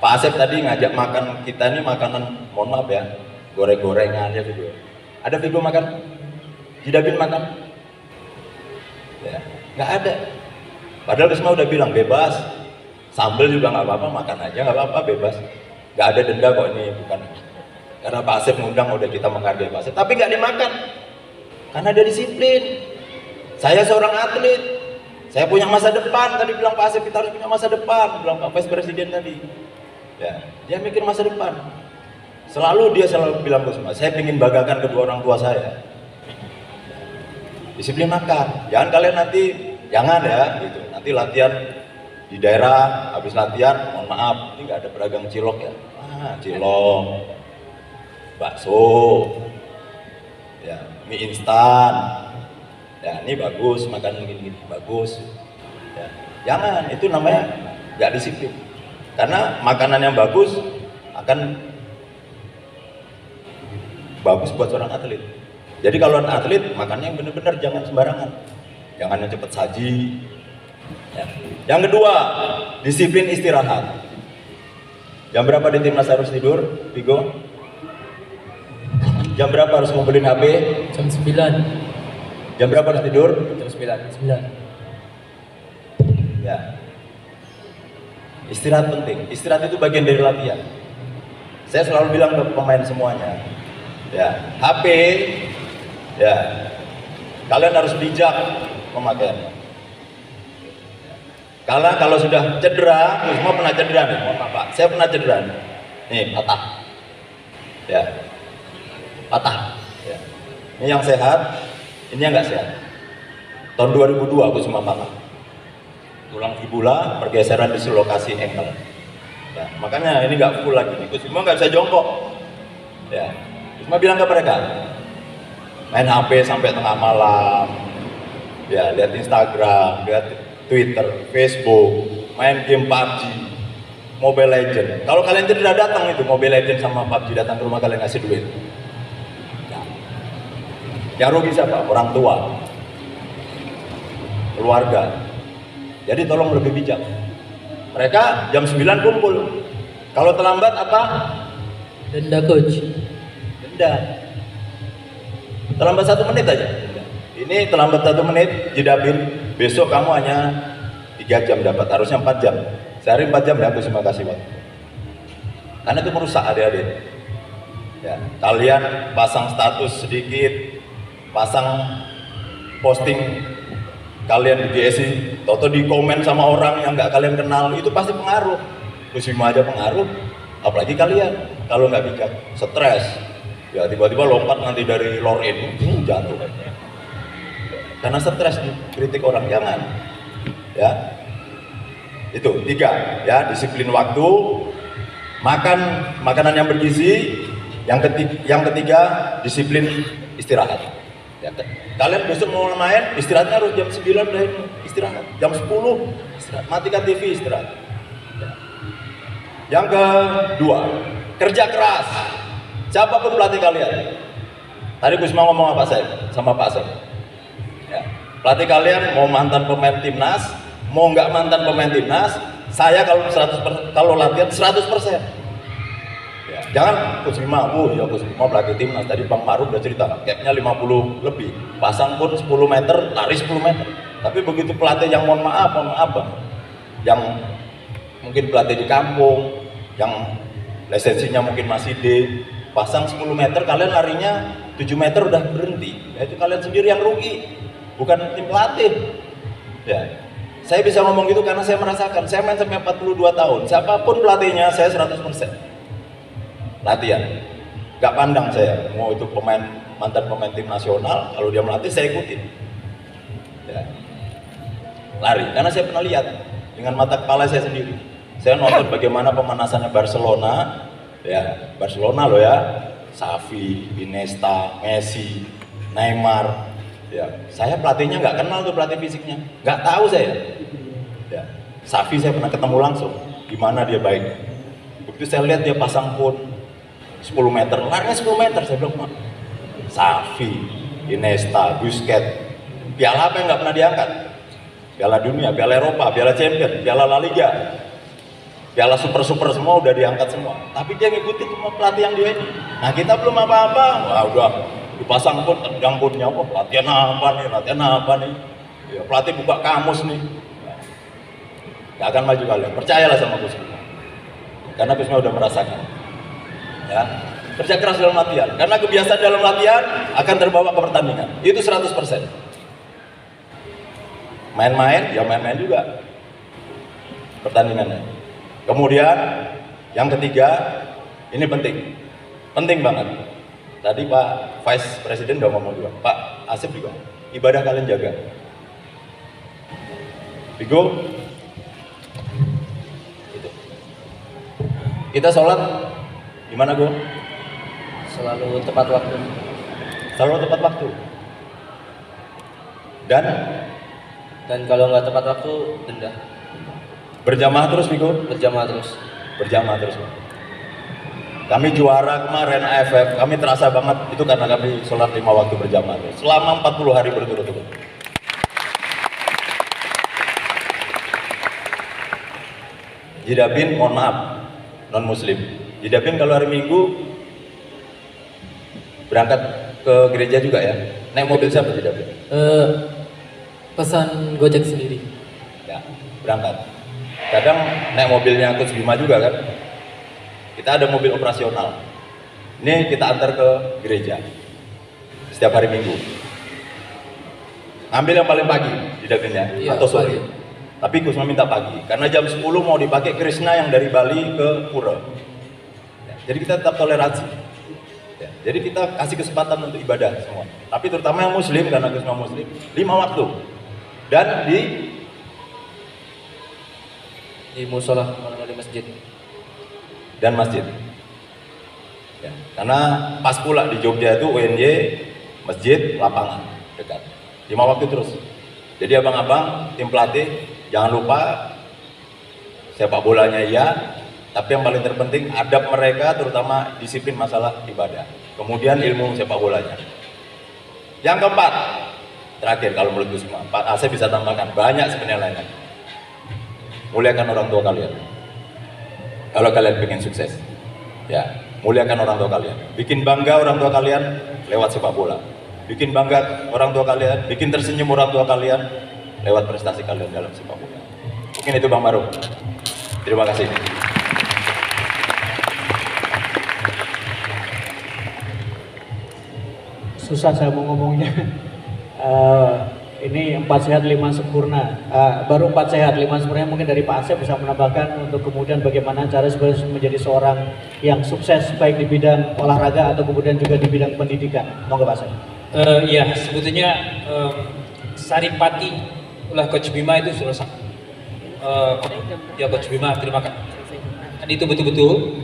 G: Pak Asep tadi ngajak makan kita ini makanan, mohon maaf ya, goreng-gorengan aja Vigo. Ada Vigo makan? Jidabin makan? Ya, nggak ada. Padahal Kusma udah bilang bebas. Sambel juga nggak apa-apa, makan aja nggak apa-apa, bebas. Nggak ada denda kok, ini bukan. Karena Pak Asep ngundang, udah kita menghargai Pak Asep. Tapi nggak dimakan, karena ada disiplin. Saya seorang atlet, saya punya masa depan. Tadi bilang Pak Asep kita harus punya masa depan, bilang Pak Vice Presiden tadi. Ya, dia mikir masa depan. Dia selalu bilang ke semua, saya ingin banggakan kedua orang tua saya. Disiplin makan, jangan kalian nanti, jangan ya, gitu. Nanti latihan di daerah, habis latihan, mohon maaf, ini nggak ada pedagang cilok ya. Cilok, bakso, ya, mie instan, ya ini bagus, makan gini bagus. Ya, jangan, itu namanya nggak disiplin. Karena makanan yang bagus akan bagus buat seorang atlet. Jadi kalau atlet makannya yang benar-benar jangan sembarangan. jangan yang cepat saji. Ya. Yang kedua, disiplin istirahat. Jam berapa di timnas harus tidur, Vigo? Jam berapa harus ngumpulin HP?
F: Jam 9.
G: Jam berapa harus tidur?
F: Jam 9.
G: Ya. Istirahat penting. Istirahat itu bagian dari latihan. Saya selalu bilang ke pemain semuanya, ya, HP, ya, kalian harus bijak pemakaiannya. Karena kalau sudah cedera, semua pernah cedera nih, mohon maaf Pak, saya pernah cedera nih, patah, ya, patah. Ya. Ini yang sehat, ini yang nggak sehat. Tahun 2002 aku cuma patah, tulang fibula, pergeseran dislokasi ankle. Ya, makanya ini nggak full lagi, aku semua nggak bisa jongkok. Ya, cuma bilang ke mereka, main HP sampai tengah malam, ya, lihat Instagram, lihat Twitter, Facebook, main game PUBG, Mobile Legend. Kalau kalian cedera datang itu Mobile Legend sama PUBG datang ke rumah kalian ngasih duit. Nah, yang rugi siapa? Orang tua, keluarga. Jadi tolong lebih bijak. Mereka jam 9 kumpul. Kalau terlambat apa?
F: Denda coach.
G: Denda. Terlambat 1 menit aja. Ini terlambat 1 menit, jidabin. Besok kamu hanya 3 jam dapat, harusnya 4 jam. Sehari 4 jam ya, aku terima kasih Pak. Karena itu merusak adik-adik. Ya, kalian pasang status sedikit, pasang posting kalian di GSI, toto di komen sama orang yang nggak kalian kenal, itu pasti pengaruh. Kusima aja pengaruh, apalagi kalian. Kalau nggak bijak, stres, ya tiba-tiba lompat nanti dari lore-in, jatuh. Karena stres kritik orang, jangan. Ya, itu 3, ya, disiplin waktu, makan makanan yang bergizi. Yang ketiga, disiplin istirahat. Ya, kalian besok mau main, istirahatnya harus jam 9 udah ini, istirahat. Jam 10 istirahat, matikan TV, istirahat. Ya. Yang kedua, kerja keras. Siapapun pelatih kalian. Tadi Gus mau ngomong apa saya sama Pak Asep. Ya. Pelatih kalian mau mantan pemain timnas, mau nggak mantan pemain timnas, saya kalau latihan 100%. Ya, jangan Gus Bima, ya Gus Bima pelatih timnas, tadi Bang Maruf udah cerita, capnya 50 lebih, pasang pun 10 meter, lari 10 meter. Tapi begitu pelatih yang mohon maaf Bang, yang mungkin pelatih di kampung, yang lisensinya mungkin masih D, pasang 10 meter, kalian larinya 7 meter udah berhenti. Ya, itu kalian sendiri yang rugi, bukan tim pelatih. Ya, saya bisa ngomong gitu karena saya merasakan, saya main sampai 42 tahun, siapapun pelatihnya saya 100%. Latihan, nggak pandang saya mau itu mantan pemain tim nasional, kalau dia melatih saya ikutin. Ya. Lari, karena saya pernah lihat dengan mata kepala saya sendiri. Saya nonton bagaimana pemanasannya Barcelona, ya Barcelona loh ya, Xavi, Iniesta, Messi, Neymar. Ya, saya pelatihnya nggak kenal tuh pelatih fisiknya, nggak tahu saya. Ya, Xavi saya pernah ketemu langsung, gimana dia baik. Begitu saya lihat dia pasang pun 10 meter, larinya 10 meter, saya bilang, Xavi, Iniesta, Busquets, piala apa yang nggak pernah diangkat? Piala Dunia, Piala Eropa, Piala Champions, Piala La Liga, Piala Super semua udah diangkat semua. Tapi dia ngikutin cuma pelatih yang dia ini. Nah kita belum apa-apa, wah udah dipasang pun, tendang punnya, oh latihan apa nih? Ya, pelatih buka kamus nih, nggak akan maju kalian. Percayalah sama Gus Bima, karena Gus Bima udah merasakan. Ya, kerja keras dalam latihan, karena kebiasaan dalam latihan akan terbawa ke pertandingan, itu 100%. Main-main, ya main-main juga pertandingannya. Kemudian yang ketiga, ini penting banget. Tadi Pak Vice Presiden udah ngomong juga, Pak Asep juga, ibadah kalian jaga. Vigo, gitu. Kita sholat gimana Go?
D: Selalu tepat waktu.
G: Selalu tepat waktu. Dan
D: kalau nggak tepat waktu, denda.
G: berjamaah terus Vigo?
D: Berjamaah terus.
G: Berjamaah terus. Kami juara kemarin AFF, kami terasa banget itu karena kami sholat 5 waktu berjamaah terus. Selama 40 hari berturut-turut. Jidabin, mohon maaf, non muslim. Jidabin kalau hari Minggu berangkat ke gereja juga ya? Naik mobil siapa Jidabin?
F: Pesan Gojek sendiri.
G: Ya, berangkat. Kadang naik mobilnya Coach Bima juga kan? Kita ada mobil operasional. Ini kita antar ke gereja setiap hari Minggu. Ambil yang paling pagi Jidabinnya
F: Iya,
G: atau sore.
F: pagi.
G: Tapi Kusma minta pagi karena jam 10 mau dipakai Krishna yang dari Bali ke Pura. Ya, jadi kita tetap toleransi. Ya, jadi kita kasih kesempatan untuk ibadah semua. Tapi terutama yang muslim karena Kusma muslim, 5 waktu. Dan
F: Di musola di masjid.
G: dan masjid. Ya, karena pas pula di Jogja itu UNY, masjid, lapangan dekat. 5 waktu terus. Jadi abang-abang, tim pelatih, jangan lupa sepak bolanya iya, tapi yang paling terpenting adab mereka, terutama disiplin masalah ibadah. Kemudian ilmu sepak bolanya. Yang keempat, terakhir kalau menurut Kusma, Pak Asep bisa tambahkan banyak sebenarnya lainnya. Muliakan orang tua kalian. Kalau kalian pengen sukses, ya muliakan orang tua kalian. Bikin bangga orang tua kalian lewat sepak bola. Bikin bangga orang tua kalian, bikin tersenyum orang tua kalian lewat prestasi kalian dalam sepak bola. Mungkin itu Bang Maru. Terima kasih.
E: Susah saya mau ngomongnya. Ini 4 sehat 5 sempurna. Baru 4 sehat 5 sempurna, mungkin dari Pak Asep bisa menambahkan untuk kemudian bagaimana cara sebenarnya menjadi seorang yang sukses baik di bidang olahraga atau kemudian juga di bidang pendidikan. Monggo Pak Asep.
B: Ya sebetulnya Saripati oleh Coach Bima itu sudah ya Coach Bima terima kasih. Dan itu betul-betul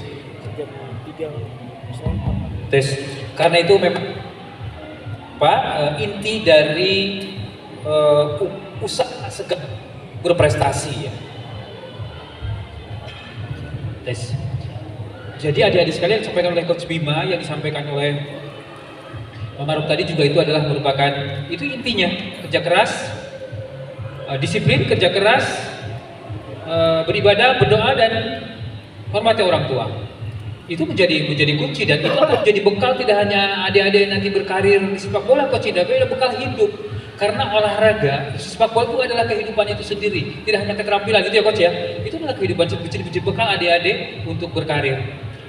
B: tes karena itu memang inti dari usaha segala berprestasi ya. Tes. Jadi adik-adik sekalian yang disampaikan oleh Coach Bima, yang disampaikan oleh Pak Maruf tadi juga itu adalah merupakan itu intinya kerja keras, disiplin, kerja keras, beribadah, berdoa dan hormati orang tua. Itu menjadi kunci dan itu akan menjadi bekal tidak hanya adik-adik nanti berkarir di sepak bola Coach, tapi ada bekal hidup. Karena olahraga, sepak bola itu adalah kehidupan itu sendiri, tidak hanya keterampilan gitu ya Coach ya. Itu adalah kehidupan menjadi bekal adik-adik untuk berkarir.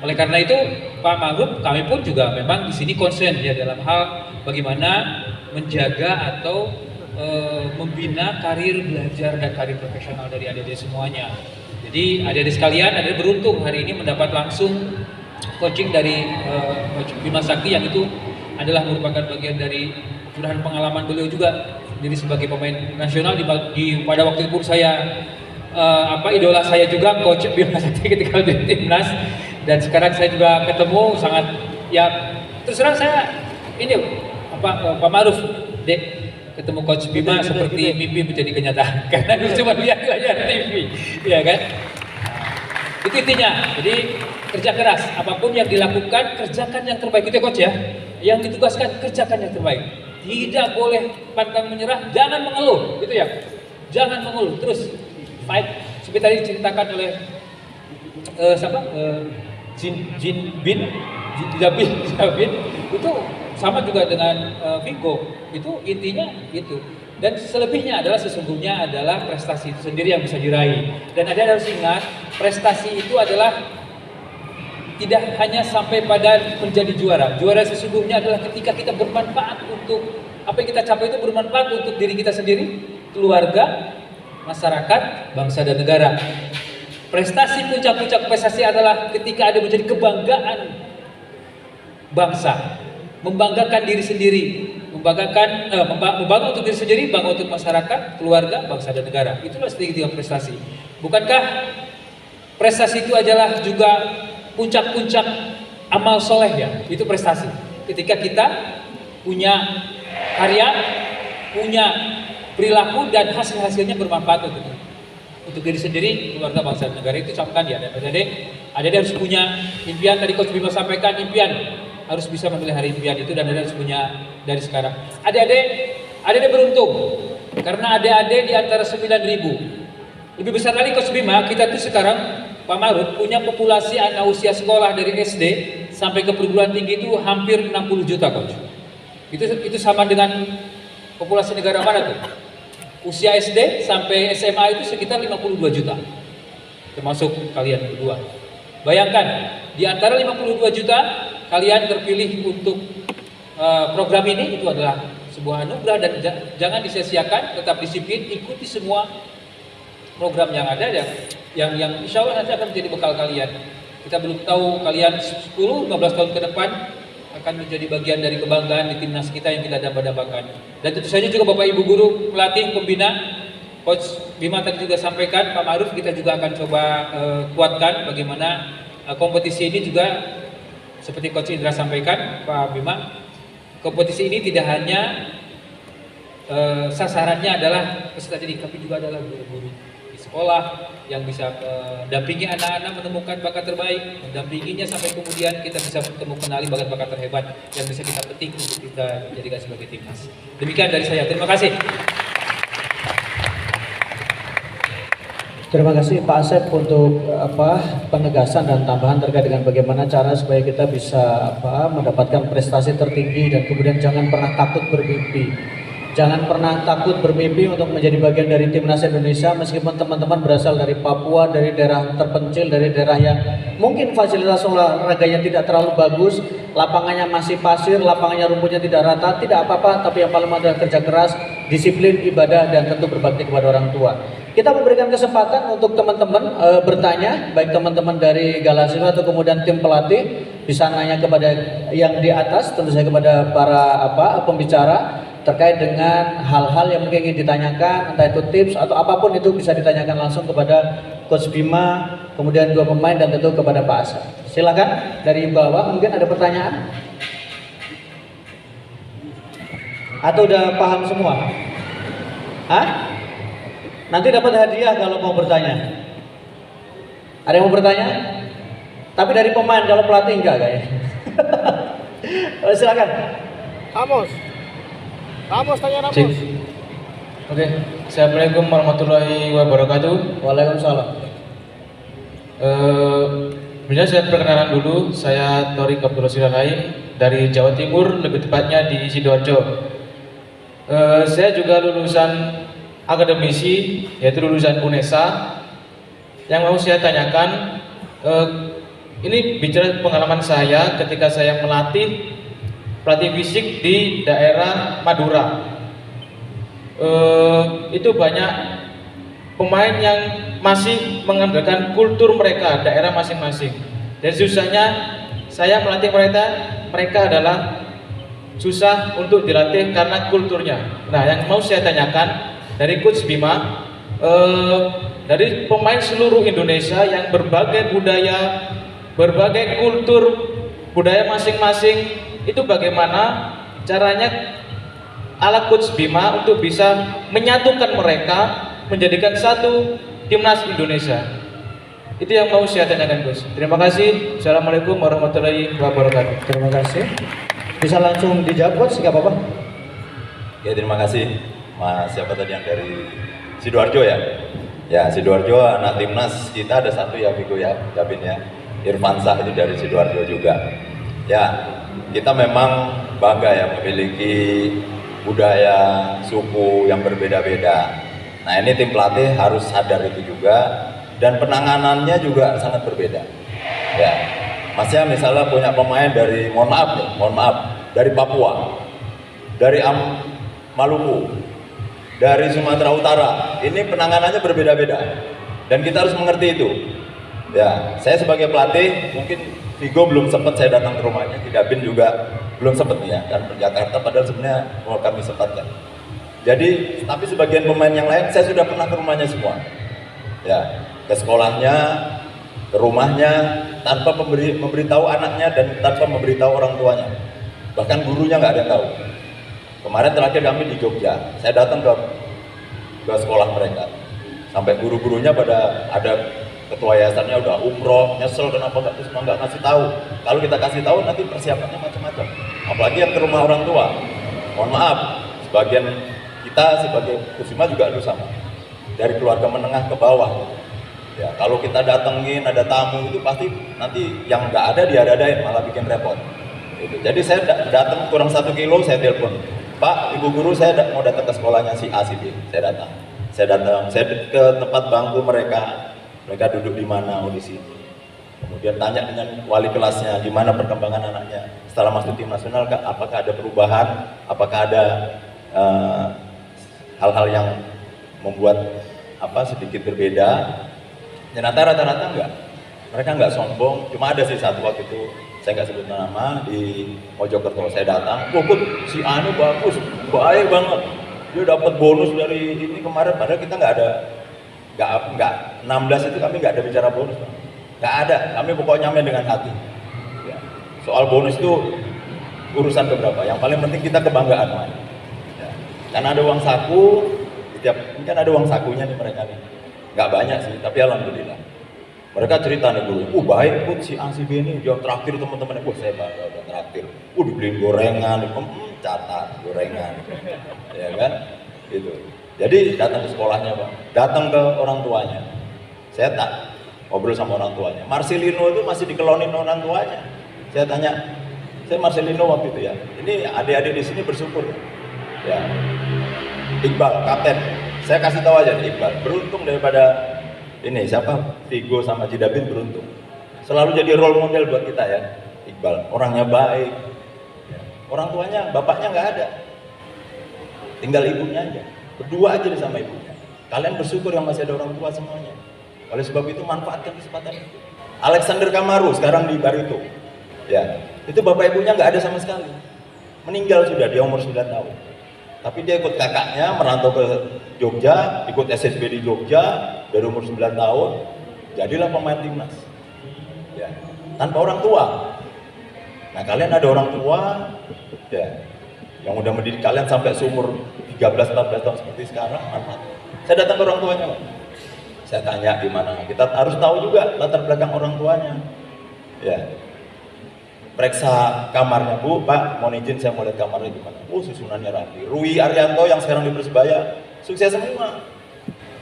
B: Oleh karena itu Pak Maruf, kami pun juga memang di sini concern ya dalam hal bagaimana menjaga atau membina karir belajar dan karir profesional dari adik-adik semuanya. Jadi adik-adik sekalian, adik beruntung hari ini mendapat langsung coaching dari Coach Bima Sakti yang itu adalah merupakan bagian dari curahan pengalaman beliau juga jadi sebagai pemain nasional pada waktu itu saya idola saya juga Coach Bima Sakti ketika di timnas. Dan sekarang saya juga ketemu sangat ya terus terang saya ini Pak Maruf Dek ketemu Coach Bima seperti mimpi menjadi kenyataan karena cuma lihat layar TV ya kan. Itu intinya. Jadi kerja keras apapun yang dilakukan kerjakan yang terbaik itu ya Coach ya. Yang ditugaskan kerjakan yang terbaik. Tidak boleh pantang menyerah, jangan mengeluh gitu ya. Jangan mengeluh, terus fight. Seperti tadi diceritakan oleh Jidabin itu sama juga dengan Vigo, itu intinya itu. Dan selebihnya adalah sesungguhnya adalah prestasi itu sendiri yang bisa diraih. Dan ada harus ingat prestasi itu adalah tidak hanya sampai pada menjadi juara. Juara sesungguhnya adalah ketika kita bermanfaat untuk apa yang kita capai itu bermanfaat untuk diri kita sendiri, keluarga, masyarakat, bangsa dan negara. Prestasi puncak-puncak prestasi adalah ketika ada menjadi kebanggaan bangsa, membanggakan diri sendiri, membangga untuk diri sendiri, bangga untuk masyarakat, keluarga, bangsa dan negara. Itulah sedikit prestasi. Bukankah prestasi itu adalah juga puncak-puncak amal soleh ya? Itu prestasi. Ketika kita punya karya, punya perilaku dan hasil-hasilnya bermanfaat untuk diri sendiri, keluarga, bangsa dan negara. Itu camkan ya. Dan adik-adik harus punya impian. Tadi Coach Bima sampaikan impian harus bisa memelihara impian itu dan adik harus punya dari sekarang. Adik-adik beruntung karena adik-adik di antara 9.000 lebih besar lagi Coach Bima, kita tuh sekarang Pak Marut punya populasi anak usia sekolah dari SD sampai ke perguruan tinggi itu hampir 60 juta Coach. Itu sama dengan populasi negara mana tuh? Usia SD sampai SMA itu sekitar 52 juta. Termasuk kalian berdua. Bayangkan, di antara 52 juta kalian terpilih untuk program ini, itu adalah sebuah anugerah dan jangan disia-siakan, tetap disiplin, ikuti semua program yang ada yang insya Allah nanti akan menjadi bekal kalian. Kita belum tahu kalian 10-15 tahun ke depan akan menjadi bagian dari kebanggaan di timnas kita yang kita dambakan. Dan tentu saja juga Bapak Ibu guru, pelatih, pembina, Coach Bima tadi juga sampaikan, Pak Ma'ruf, kita juga akan coba kuatkan bagaimana kompetisi ini juga seperti Coach Indra sampaikan, Pak Bima, kompetisi ini tidak hanya sasarannya adalah peserta didik, tapi juga adalah guru-guru di sekolah yang bisa mendampingi anak-anak menemukan bakat terbaik, mendampinginya sampai kemudian kita bisa kenali bakat-bakat terhebat yang bisa kita petik untuk kita jadikan sebagai timnas. Demikian dari saya. Terima kasih.
E: Terima kasih Pak Asep untuk penegasan dan tambahan terkait dengan bagaimana cara supaya kita bisa mendapatkan prestasi tertinggi dan kemudian jangan pernah takut bermimpi. Jangan pernah takut bermimpi untuk menjadi bagian dari timnas Indonesia meskipun teman-teman berasal dari Papua, dari daerah terpencil, dari daerah yang mungkin fasilitas olahraganya tidak terlalu bagus, lapangannya masih pasir, lapangannya rumputnya tidak rata, tidak apa-apa, tapi yang paling adalah kerja keras, disiplin, ibadah, dan tentu berbakti kepada orang tua. Kita memberikan kesempatan untuk teman-teman bertanya, baik teman-teman dari Galasila atau kemudian tim pelatih bisa nanya kepada yang di atas, tentu saja kepada para pembicara terkait dengan hal-hal yang mungkin ingin ditanyakan, entah itu tips atau apapun itu bisa ditanyakan langsung kepada Coach Bima, kemudian dua pemain dan tentu kepada Pak Asa. Silakan dari bawah, mungkin ada pertanyaan? Atau udah paham semua? Hah? Nanti dapat hadiah kalau mau bertanya. Ada yang mau bertanya? Tapi dari pemain, kalau pelatih enggak kayaknya. Silakan.
H: Ramos tanya Ramos.
I: Cik. Oke, Assalamualaikum warahmatullahi wabarakatuh.
E: Waalaikumsalam.
I: Sebenarnya saya perkenalan dulu, saya Torik Abdul Silalain dari Jawa Timur, lebih tepatnya di Sidoarjo. Saya juga lulusan akademisi, yaitu lulusan UNESA. Yang mau saya tanyakan, ini bicara pengalaman saya ketika saya melatih fisik di daerah Madura. Itu banyak pemain yang masih mengandalkan kultur mereka, daerah masing-masing. Dan susahnya saya melatih mereka adalah susah untuk dilatih karena kulturnya. Nah, yang mau saya tanyakan dari Coach Bima, dari pemain seluruh Indonesia yang berbagai budaya, berbagai kultur, budaya masing-masing, itu bagaimana caranya ala Coach Bima untuk bisa menyatukan mereka menjadikan satu timnas Indonesia. Itu yang mau saya tanyakan, Coach. Terima kasih. Assalamualaikum warahmatullahi wabarakatuh.
E: Terima kasih. Bisa langsung dijawab, Coach, nggak apa-apa?
G: Ya, terima kasih. Mas siapa tadi yang dari Sidoarjo ya? Ya, Sidoarjo anak timnas kita ada satu ya, Vigo ya, Dabin ya. Irfansyah itu dari Sidoarjo juga. Ya, kita memang bangga ya memiliki budaya, suku yang berbeda-beda. Nah, ini tim pelatih harus sadar itu juga, dan penanganannya juga sangat berbeda. Ya, Masnya misalnya punya pemain dari, mohon maaf, dari Papua, dari Maluku, dari Sumatera Utara. Ini penanganannya berbeda-beda, dan kita harus mengerti itu. Ya, saya sebagai pelatih mungkin Vigo belum sempat saya datang ke rumahnya, tidak Bin juga belum sempat ya, dan ke Jakarta padahal sebenarnya mau kami sempatkan. Jadi, tapi sebagian pemain yang lain saya sudah pernah ke rumahnya semua. Ya, ke sekolahnya, ke rumahnya, tanpa memberitahu anaknya dan tanpa memberitahu orang tuanya. Bahkan gurunya nggak ada yang tahu. Kemarin terakhir kami di Jogja, saya datang ke sekolah mereka. Sampai guru-gurunya pada ada ketua yayasannya udah umroh, nyesel kenapa nggak ngasih tahu. Kalau kita kasih tahu nanti persiapannya macam-macam. Apalagi yang ke rumah orang tua. Mohon maaf, sebagian kita sebagai Kusuma juga dulu sama. dari keluarga menengah ke bawah. Ya, kalau kita datengin ada tamu itu pasti nanti yang nggak ada diada-adain, malah bikin repot. Gitu. Jadi saya datang kurang 1 kilo, saya telepon, Pak, Ibu Guru, saya mau datang ke sekolahnya si A, si B. Saya datang, saya ke tempat bangku mereka duduk di mana, di sini. Kemudian tanya dengan wali kelasnya, gimana perkembangan anaknya setelah masuk tim nasional, apakah ada perubahan, apakah ada hal-hal yang membuat sedikit berbeda. Ternyata rata-rata enggak, mereka enggak sombong. Cuma ada sih satu waktu itu, saya nggak sebut nama, di Mojokerto saya datang, kok si Anu bagus, baik banget, dia dapat bonus dari ini kemarin, padahal kita nggak 16 itu kami nggak ada bicara bonus, nggak ada, kami pokoknya main dengan hati. Ya. Soal bonus itu urusan beberapa, yang paling penting kita kebanggaan, man. Ya. Karena ada uang saku, ini kan ada uang sakunya nih mereka nih, nggak banyak sih, tapi alhamdulillah. Mereka cerita nih dulu, baik Put, si A, si B ini, dia traktir teman-temannya, saya bangga udah traktir, dibeliin gorengan, catat gorengan, ya kan, gitu. Jadi datang ke sekolahnya, Bang, datang ke orang tuanya, saya tak ngobrol sama orang tuanya. Marcelino itu masih dikelonin orang tuanya. Saya tanya, saya Marcelino waktu itu ya, ini adik-adik di sini bersyukur, ya. Iqbal, kapten, saya kasih tahu aja nih Iqbal, beruntung daripada ini siapa? Vigo sama Jidabin beruntung. Selalu jadi role model buat kita ya. Iqbal, orangnya baik. Orang tuanya, bapaknya nggak ada. Tinggal ibunya aja. Berdua aja deh sama ibunya. Kalian bersyukur yang masih ada orang tua semuanya. Oleh sebab itu manfaatkan kesempatan itu. Alexander Kamaru sekarang di Barito. Ya, itu bapak ibunya nggak ada sama sekali. Meninggal sudah dia umur 9 tahun. Tapi dia ikut kakaknya merantau ke Jogja, ikut SSB di Jogja dari umur 9 tahun, jadilah pemain timnas. Ya, tanpa orang tua. Nah, kalian ada orang tua, ya, yang udah mendidik kalian sampai seumur 13-14 tahun seperti sekarang, manfaat. Saya datang ke orang tuanya, Pak. Saya tanya gimana. Kita harus tahu juga latar belakang orang tuanya. Ya. Periksa kamarnya, Bu, Pak, mohon izin saya mau lihat kamarnya gimana. Susunannya rapi. Rui Arianto yang sekarang di Persebaya, sukses semua.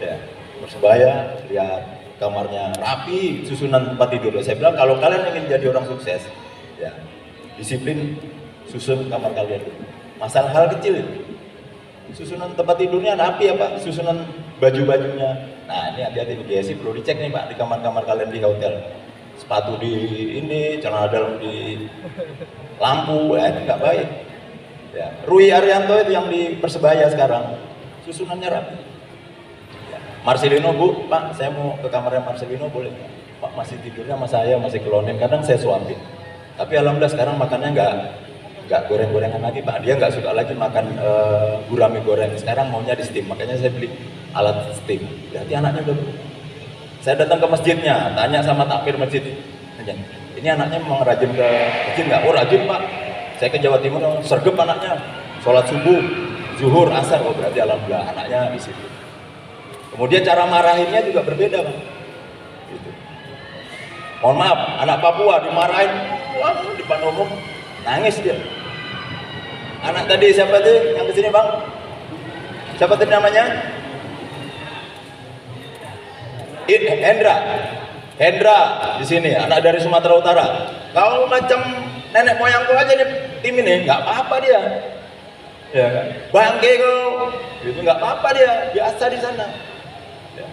G: Ya, Persebaya, lihat kamarnya rapi, susunan tempat tidur. Saya bilang kalau kalian ingin jadi orang sukses, ya, disiplin susun kamar kalian. Masalah hal kecil itu. Susunan tempat tidurnya rapi apa? Susunan baju-bajunya. Nah, ini hati-hati nih, GSI perlu dicek nih, Pak, di kamar-kamar kalian di hotel. Sepatu di ini, celana dalam di lampu, itu nggak baik. Ya. Rui Arianto itu yang di Persebaya sekarang, susunannya rapi. Ya. Marcelino, Bu, Pak, saya mau ke kamarnya Marcelino boleh? Pak masih tidurnya sama saya, masih kelonin, kadang saya suapin. Tapi alhamdulillah sekarang makannya nggak goreng-gorengan lagi, Pak. Dia nggak suka lagi makan gurame goreng. Sekarang maunya di steam, makanya saya beli alat steam. Berarti anaknya udah. Saya datang ke masjidnya, tanya sama takmir masjid. Ini anaknya memang rajin ke masjid nggak? Oh rajin, Pak. Saya ke Jawa Timur, sergap anaknya. Sholat subuh, zuhur, asar. Oh berarti alhamdulillah anaknya di situ. Kemudian cara marahinnya juga berbeda, Pak. Gitu. Mohon maaf, anak Papua dimarahin, wah di depan umum, nangis dia. Anak tadi siapa tuh yang kesini, Bang? Siapa tadi namanya? Hendra di sini, anak dari Sumatera Utara. Kalau macam nenek moyangku aja nih tim ini, nggak apa-apa dia. Ya kan? Bangke kok, itu nggak apa-apa dia, biasa di sana. Ya.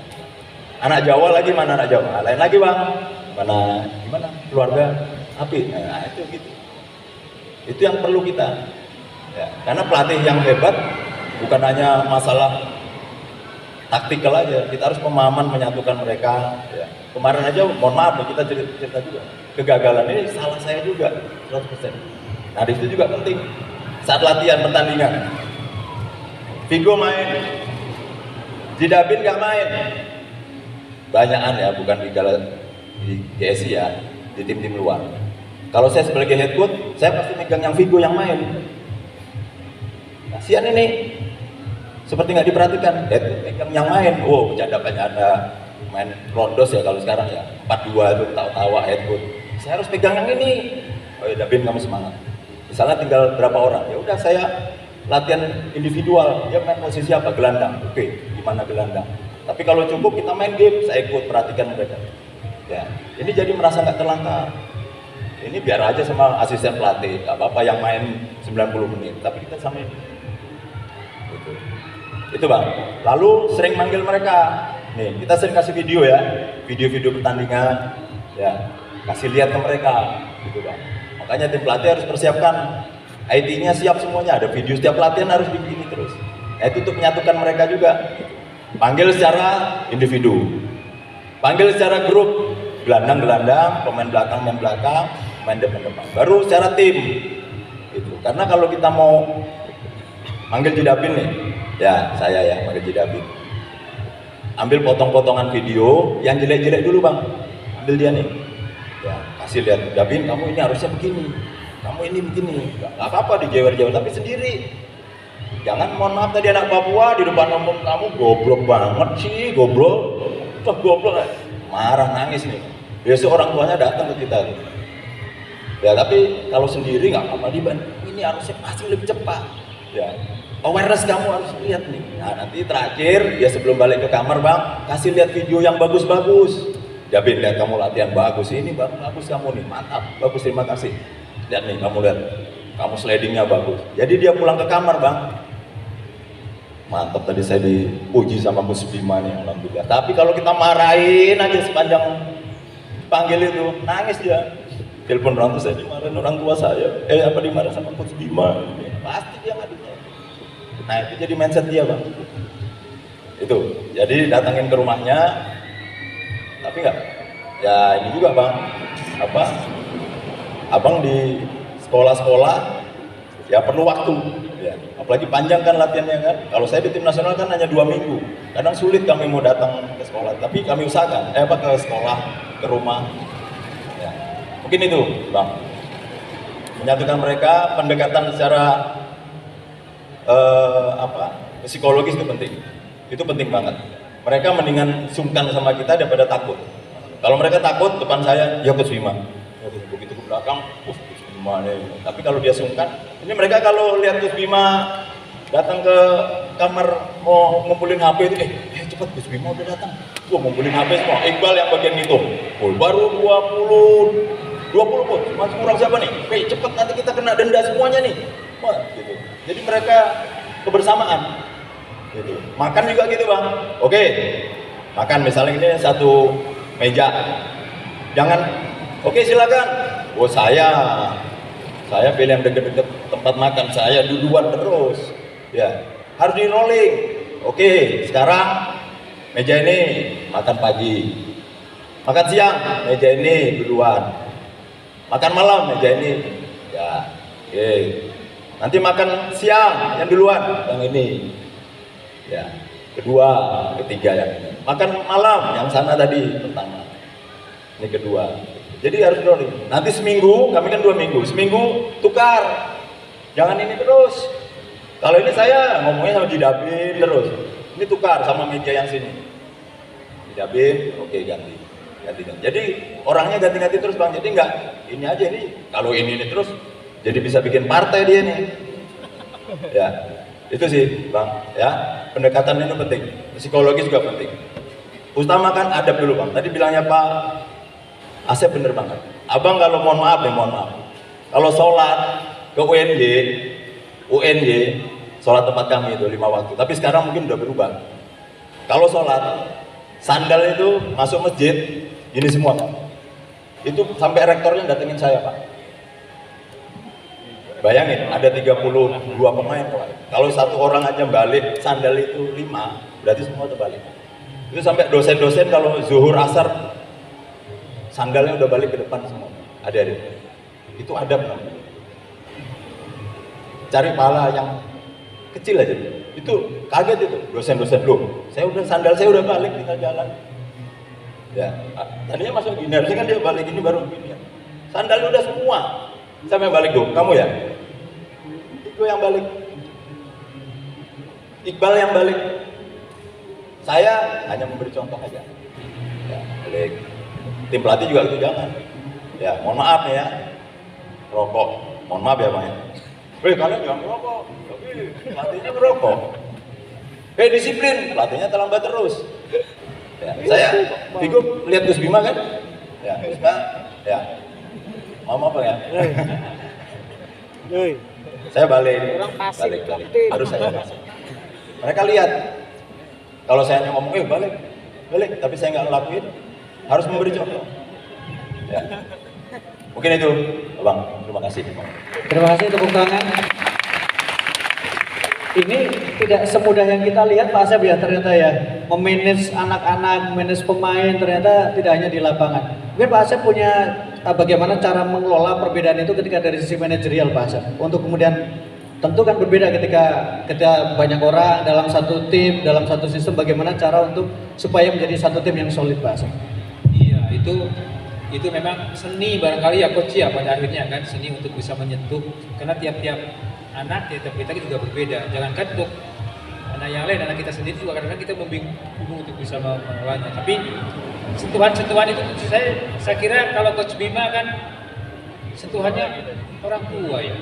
G: Anak Jawa lagi mana anak Jawa? Lain lagi, Bang. Gimana? Keluarga api. Nah, itu gitu. Itu yang perlu kita. Ya. Karena pelatih yang hebat bukan hanya masalah taktikal aja, kita harus pemahaman menyatukan mereka. Ya. Kemarin aja, mohon maaf, kita cerita juga, kegagalan ini salah saya juga 100%. Nah, di situ juga penting saat latihan pertandingan. Vigo main, Jidabin nggak main, banyakan ya, bukan di GSI ya, di tim-tim luar. Kalau saya sebagai head coach, saya pasti megang yang Vigo yang main. Kasihan ini. Seperti nggak diperhatikan, pegang yang main, bercanda-bercanda, main rondos ya kalau sekarang ya, 4-2 itu tawa-tawa head coach. Saya harus pegang yang ini. Oh ya, Dabin kamu semangat. Misalnya tinggal berapa orang, ya udah saya latihan individual. Dia main posisi apa? Gelandang. Oke, gimana gelandang? Tapi kalau cukup kita main game, saya ikut perhatikan mereka. Ya, ini jadi merasa nggak terlantar. Ini biar aja sama asisten pelatih, nggak apa-apa yang main 90 menit, tapi kita sama ini. Gitu. Itu bang. Lalu sering manggil mereka. Nih, kita sering kasih video ya, video-video pertandingan, ya, kasih lihat ke mereka, gitu bang. Makanya tim pelatih harus persiapkan, IT-nya siap semuanya, ada video setiap latihan harus begini terus. Nah, itu untuk menyatukan mereka juga. Panggil secara individu, panggil secara grup, gelandang-gelandang, pemain belakang, main belakang, main depan-depan. Baru secara tim, gitu. Karena kalau kita mau manggil Jidabin nih, ya saya ya manggil Jidabin. Ambil potong-potongan video yang jelek-jelek dulu bang, ambil dia nih, ya kasih lihat Jidabin, kamu ini harusnya begini, kamu ini begini, nggak apa-apa dijewer-jewer tapi sendiri. Jangan, mohon maaf tadi anak Papua di depan umum kamu goblok banget sih, goblok, marah nangis nih. Besok orang tuanya datang ke kita nih. Ya tapi kalau sendiri nggak apa-apa ini harusnya pasti lebih cepat. Ya, awareness kamu harus lihat nih. Nah nanti terakhir ya sebelum balik ke kamar bang, kasih lihat video yang bagus-bagus. Jabin, lihat kamu latihan bagus, ini bagus kamu nih, mantap, bagus, terima kasih. Lihat nih, kamu lihat, kamu slidingnya bagus. Jadi dia pulang ke kamar bang, mantap, tadi saya dipuji sama Gus Bima nih, alhamdulillah. Tapi kalau kita marahin aja sepanjang panggil itu, nangis dia. Telepon orang tua saya, dimarahin orang tua saya. Dimarahin sama Gus Bima. Pasti dia ngaduknya. Nah itu jadi mindset dia bang. Itu, jadi datangin ke rumahnya. Tapi enggak, ya ini juga bang, abang di sekolah-sekolah ya perlu waktu. Ya, apalagi panjang kan latihannya kan. Kalau saya di tim nasional kan hanya 2 minggu. Kadang sulit kami mau datang ke sekolah, tapi kami usahakan. Ke sekolah, ke rumah. Ya. Mungkin itu, bang. Menyatukan mereka, pendekatan secara psikologis itu penting. Itu penting banget. Mereka mendingan sungkan sama kita daripada takut. Kalau mereka takut, depan saya, ya Coach Bima. Begitu ke belakang, tapi kalau dia sungkan, ini mereka kalau lihat Gus Bima datang ke kamar mau ngumpulin HP itu, cepat Gus Bima udah datang, ngumpulin HP semua. Iqbal yang bagian itu, baru 20 pun, masih kurang siapa nih? Cepet nanti kita kena denda semuanya nih. Wah, gitu. Jadi mereka kebersamaan. Gitu. Makan juga gitu bang. Oke, makan misalnya ini satu meja, jangan. Oke silakan. Saya pilih yang deket-deket tempat makan, saya duluan terus. Ya, harus di rolling. Oke, sekarang meja ini makan pagi. Makan siang, meja ini duluan. Makan malam, meja ini. Ya, oke. Nanti makan siang, yang duluan, yang ini. Ya, kedua, ketiga yang ini. Makan malam, yang sana tadi, pertama. Ini kedua. Jadi harus rolling. Nanti seminggu, kami kan 2 minggu. Seminggu tukar. Jangan ini terus. Kalau ini saya ngomongnya sama Jidabin terus. Ini tukar sama meja yang sini. Jidabin, oke ganti. Jadi orangnya ganti-ganti terus bang. Jadi enggak ini aja nih. Kalau ini terus, jadi bisa bikin partai dia nih. Ya, itu sih bang. Ya, pendekatan itu penting. Psikologis juga penting. Utamakan adab dulu bang. Tadi bilangnya Pak Asep bener banget. Abang kalau mohon maaf, kalau sholat ke UNY, sholat tempat kami itu 5 waktu. Tapi sekarang mungkin udah berubah. Kalau sholat, sandal itu masuk masjid, ini semua Pak. Itu sampai rektornya datengin saya Pak. Bayangin, ada 32 pemain Pak. Kalau satu orang aja balik sandal itu 5, berarti semua terbalik. Itu sampai dosen-dosen kalau zuhur asar sandalnya udah balik ke depan semua. Adik-adik. Itu adab namanya. Cari pahala yang kecil aja. Itu kaget itu dosen-dosen loh. Sandal saya udah balik tinggal jalan. Ya, tadinya masuk gini, harusnya kan dia balik ini baru gini. Sandalnya udah semua. Siapa yang balik dong? Kamu ya? Itu yang balik. Iqbal yang balik. Saya hanya memberi contoh aja. Ya, balik. Tim pelatih juga itu jangan. Ya, mohon maaf nih ya. Rokok. Mohon maaf ya Bang ya. Kalian jangan merokok. Tapi pelatihnya merokok. disiplin, pelatihnya terlambat terus. Ya, saya, Vigo lihat Gus Bima kan? Ya, Gus Bima, ya, mau apa ya? Saya balik, baru saya kasih. Mereka lihat, kalau saya hanya ngomong, balik, tapi saya nggak ngelakuin, harus memberi contoh. Ya. Mungkin itu, Bang. Terima kasih.
E: Terima kasih, tepuk tangan. Ini tidak semudah yang kita lihat Pak Asep ya ternyata ya. Memanage anak-anak, memanage pemain ternyata tidak hanya di lapangan. Mungkin Pak Asep punya bagaimana cara mengelola perbedaan itu ketika dari sisi manajerial Pak Asep. Untuk kemudian tentu kan berbeda ketika banyak orang dalam satu tim, dalam satu sistem, bagaimana cara untuk supaya menjadi satu tim yang solid Pak Asep.
B: Iya, itu memang seni barangkali ya coach ya pada akhirnya kan, seni untuk bisa menyentuh, karena tiap-tiap anak, tiap-tiap kita juga berbeda. Jangankan untuk anak yang lain, anak kita sendiri juga kadang-kadang kita bingung untuk bisa mengelolanya. Tapi sentuhan-sentuhan itu saya kira kalau Coach Bima kan sentuhannya orang tua ya,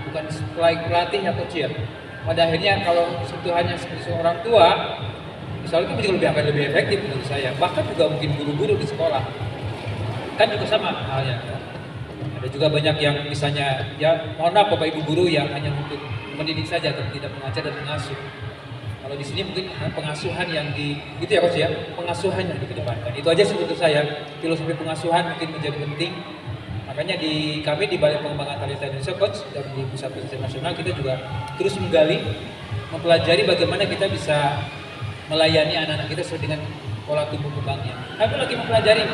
B: bukan pelatihnya coach ya. Pada akhirnya kalau sentuhannya seperti orang tua, misalnya itu akan lebih efektif menurut saya. Bahkan juga mungkin guru-guru di sekolah kan juga sama halnya. Ada juga banyak yang misalnya ya mohon maaf Bapak Ibu guru yang hanya untuk mendidik saja tapi tidak mengajar dan mengasuh. Kalau di sini mungkin pengasuhan yang gitu ya coach ya, pengasuhan yang dikedepankan. Itu aja menurut saya, filosofi pengasuhan mungkin menjadi penting. Makanya kami di Balai Pengembangan Talenta Indonesia coach dan di Pusat Pendidikan Nasional kita juga terus mempelajari bagaimana kita bisa melayani anak-anak kita sesuai dengan pola tumbuh kembangnya. Kami lagi mempelajari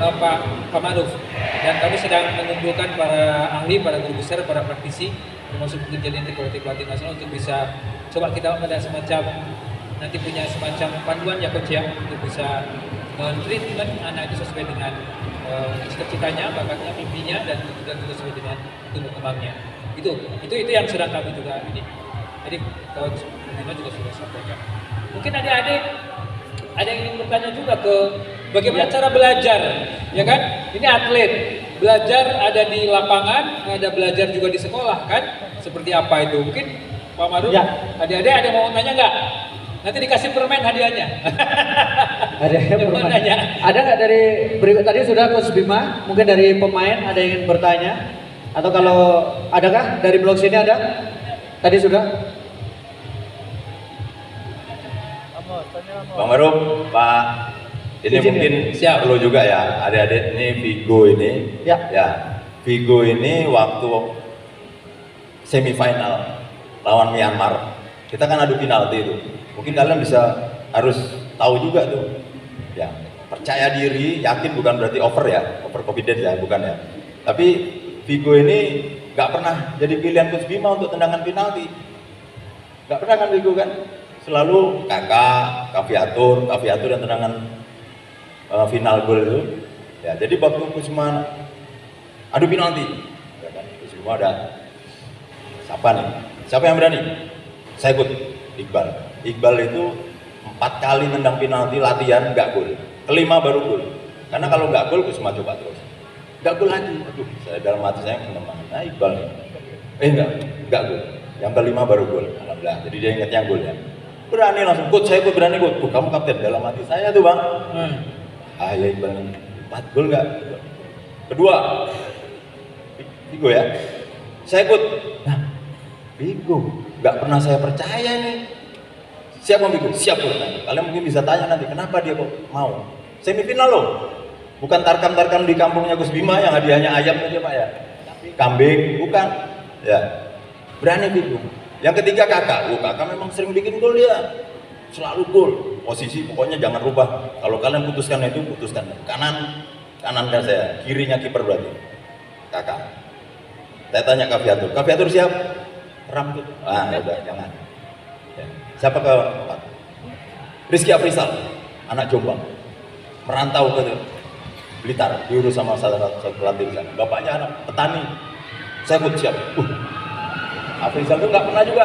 B: Pak Maruf, dan kami sedang mengumpulkan para ahli, para guru besar, para praktisi, termasuk mungkin jadi kolektif pelatih nasional untuk bisa coba kita ada semacam nanti punya semacam panduan ya coach ya untuk bisa men-treatment anak itu sesuai dengan cita-citanya, bakatnya, mimpinya, dan juga sesuai dengan tumbuh kembangnya. Itu yang sedang kami juga ini. Jadi coach Bima juga sudah sampaikan. Mungkin adik-adik ada yang ingin bertanya juga ke bagaimana cara belajar, ya kan? Ini atlet, belajar ada di lapangan, ada belajar juga di sekolah kan? Seperti apa itu? Mungkin Pak Maruf,
E: ya.
B: Adik-adik ada yang mau nanya nggak? Nanti dikasih permen hadiahnya.
E: Ada yang mau nanya? Ada nggak dari berikut tadi sudah Coach Bima? Mungkin dari pemain ada yang ingin bertanya? Atau kalau adakah dari blog sini ada? Tadi sudah?
G: Bang Maruf, Pak, ini mungkin perlu juga ya, adik-adik ini Vigo ini, ya Vigo ini waktu semifinal lawan Myanmar, kita kan adu penalti itu, mungkin kalian harus tahu juga tuh, ya percaya diri, yakin bukan berarti over confidence ya, bukan ya, tapi Vigo ini nggak pernah jadi pilihan Coach Bima untuk tendangan penalti, nggak pernah kan Vigo kan? Selalu kakak, kaviatur dan tendangan final gol itu. Ya, jadi waktu Kusuma adu penalti, ya kan? Kusuma ada siapa nih? Siapa yang berani? Saya ikut Iqbal. Iqbal itu 4 kali nendang penalti latihan nggak gol. Kelima baru gol. Karena kalau nggak gol Kusuma coba terus. Nggak gol lagi. Aduh, saya dalam hati saya nah Iqbal. Nggak gol. Yang kelima baru gol. Alhamdulillah. Jadi dia ingatnya gol ya. Berani langsung, coach saya ikut berani coach. Kamu kapten, dalam hati saya tuh bang. Ya Iqbal 4 gol nggak? Kedua, Vigo ya. Saya ikut. Nah, Vigo, nggak pernah saya percaya nih. Siap bang Vigo? Siap bang. Kalian mungkin bisa tanya nanti, kenapa dia kok mau? Semifinal loh. Bukan tarkam-tarkam di kampungnya Gus Bima yang hadiahnya ayam aja pak ya. Kambing, bukan. Ya, berani Vigo. Yang ketiga kakak, kakak memang sering bikin gol dia, selalu gol. Posisi pokoknya jangan rubah. Kalau kalian putuskan itu, putuskan kanan kan saya, kirinya kiper berarti. Kakak. Saya tanya Kaviatur siap? Rambut. Udah jangan. Ya. Siapa keempat? Rizky Afrizal, anak Jombang, merantau ke Blitar, diurus sama salah satu pelatih di sana. Bapaknya anak petani. Saya ikut siap. Afrizal itu nggak pernah juga,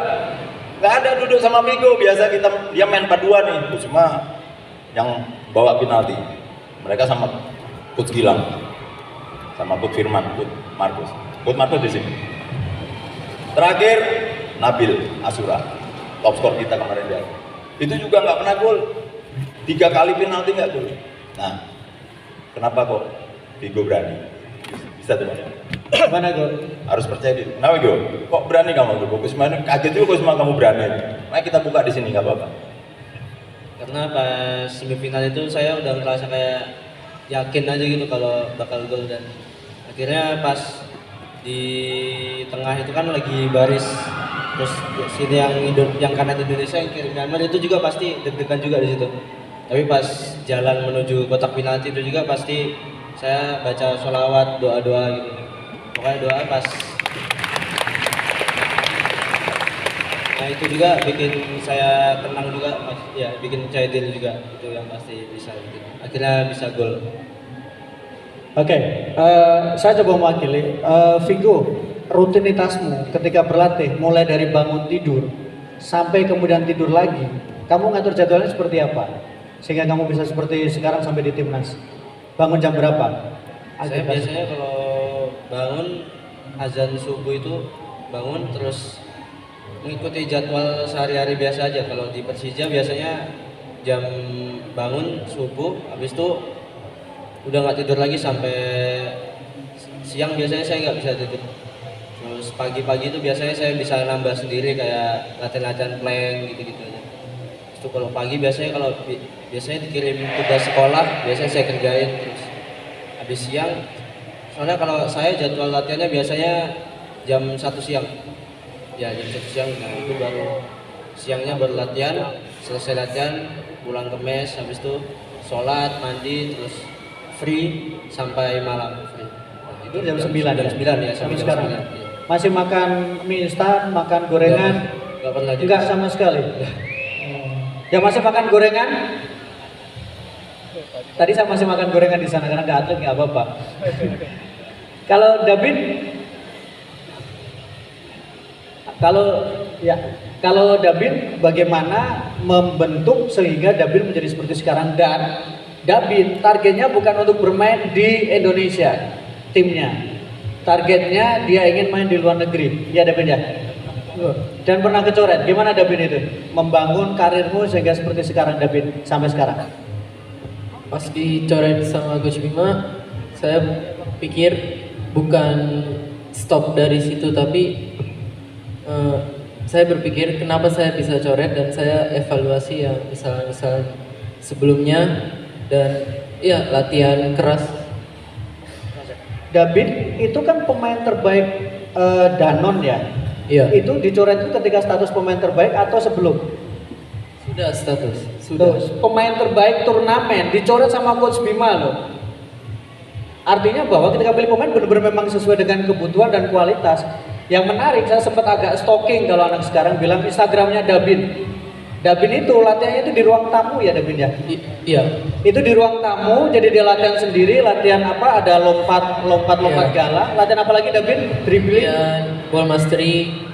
G: nggak ada duduk sama Vigo. Biasa dia main paduan nih, cuma yang bawa penalti. Mereka sama Coach Gilang, sama Coach Firman, Coach Markus di sini. Terakhir Nabil Asura, top skor kita kemarin dia. Itu juga nggak pernah gol. 3 kali penalti nggak gol. Nah, kenapa kok Vigo berani? Bisa teman.
E: Mana gol?
G: Harus percaya diri. Kenapa Vigo? Kok berani kamu tuh? Kusma kaget juga Kusma kamu berani. Nah kita buka di sini nggak apa-apa.
D: Karena pas semifinal itu saya udah ngerasa kayak yakin aja gitu kalau bakal gol, dan akhirnya pas di tengah itu kan lagi baris, terus sini yang kanan Indonesia, yang kiri Myanmar, itu juga pasti deg-degan juga di situ. Tapi pas jalan menuju kotak penalti itu juga pasti saya baca sholawat, doa-doa gitu. Pokoknya doa pas. Nah itu juga bikin saya tenang juga, Mas. Ya bikin percaya diri juga, itu yang pasti bisa gitu. Akhirnya bisa gol.
E: Oke, saya coba mewakili. Vigo, rutinitasmu ketika berlatih, mulai dari bangun tidur sampai kemudian tidur lagi, kamu ngatur jadwalnya seperti apa? Sehingga kamu bisa seperti sekarang sampai di timnas. Bangun jam berapa?
D: Saya biasanya kalau bangun azan subuh itu bangun terus mengikuti jadwal sehari-hari biasa aja. Kalau di Persija biasanya jam bangun subuh, habis itu udah nggak tidur lagi sampai siang. Biasanya saya nggak bisa tidur. Terus pagi-pagi itu biasanya saya bisa nambah sendiri kayak latihan-latihan plank gitu-gitu aja. Itu kalau pagi biasanya biasanya dikirim tugas sekolah, biasanya saya kerjain terus. Habis siang, soalnya kalau saya jadwal latihannya biasanya jam 1 siang. Ya jam 1 siang, nah itu baru siangnya baru latihan, selesai latihan pulang ke mes, habis itu sholat, mandi, terus free sampai malam free. Nah,
E: itu jam 9
D: jam 9 ya
E: sampai
D: jam
E: sekarang.
D: 9, ya.
E: Masih makan mie instan, makan gorengan?
D: Nggak pernah juga.
E: Enggak sama sekali. Ya masih makan gorengan? Tadi saya masih makan gorengan di sana karena nggak atlet nggak apa-apa. Kalau David, kalau David bagaimana membentuk sehingga David menjadi seperti sekarang, dan David targetnya bukan untuk bermain di Indonesia timnya, targetnya dia ingin main di luar negeri, ya David ya. Dan pernah kecoret, gimana David itu membangun karirmu sehingga seperti sekarang David sampai sekarang?
F: Pas dicoret sama Coach Bima, saya pikir bukan stop dari situ, tapi saya berpikir kenapa saya bisa coret, dan saya evaluasi yang misal sebelumnya, dan ya latihan keras.
E: David itu kan pemain terbaik Danon ya.
F: Iya.
E: Itu dicoret itu ketika status pemain terbaik atau sebelum?
F: Sudah status. Sudah.
E: Terus, pemain terbaik turnamen dicoret sama Coach Bima loh. Artinya bahwa ketika pilih pemain benar-benar memang sesuai dengan kebutuhan dan kualitas. Yang menarik, saya sempat agak stalking kalau anak sekarang bilang Instagramnya Dabin. Dabin itu latihannya itu di ruang tamu ya Dabin ya?
F: Iya.
E: Itu di ruang tamu, jadi dia latihan sendiri, latihan apa? Ada lompat
F: Iya.
E: gala. Latihan apa lagi Dabin? Dribbling.
F: Ball mastery,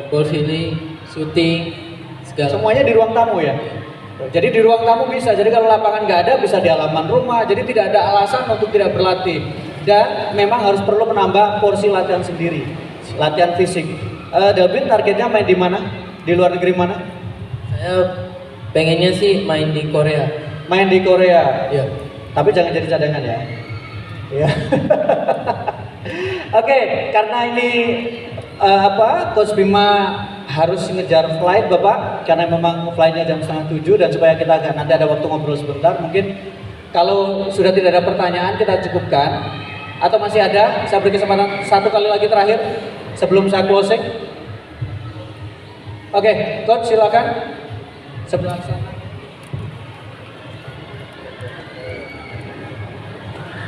F: ball feeling, shooting, segala.
E: Semuanya di ruang tamu ya. Jadi di ruang tamu bisa. Jadi kalau lapangan nggak ada bisa di halaman rumah. Jadi tidak ada alasan untuk tidak berlatih. Dan memang harus perlu menambah porsi latihan sendiri, latihan fisik. David targetnya main di mana? Di luar negeri mana?
F: Saya pengennya sih main di Korea.
E: Main di Korea.
F: Iya.
E: Tapi jangan jadi cadangan ya. Ya. Oke, karena ini Coach Bima harus ngejar flight Bapak, karena memang flightnya jam 6:30, dan supaya kita nanti ada waktu ngobrol sebentar, mungkin kalau sudah tidak ada pertanyaan kita cukupkan, atau masih ada, saya beri kesempatan satu kali lagi terakhir sebelum saya closing. Oke, Coach silakan sebelah sana.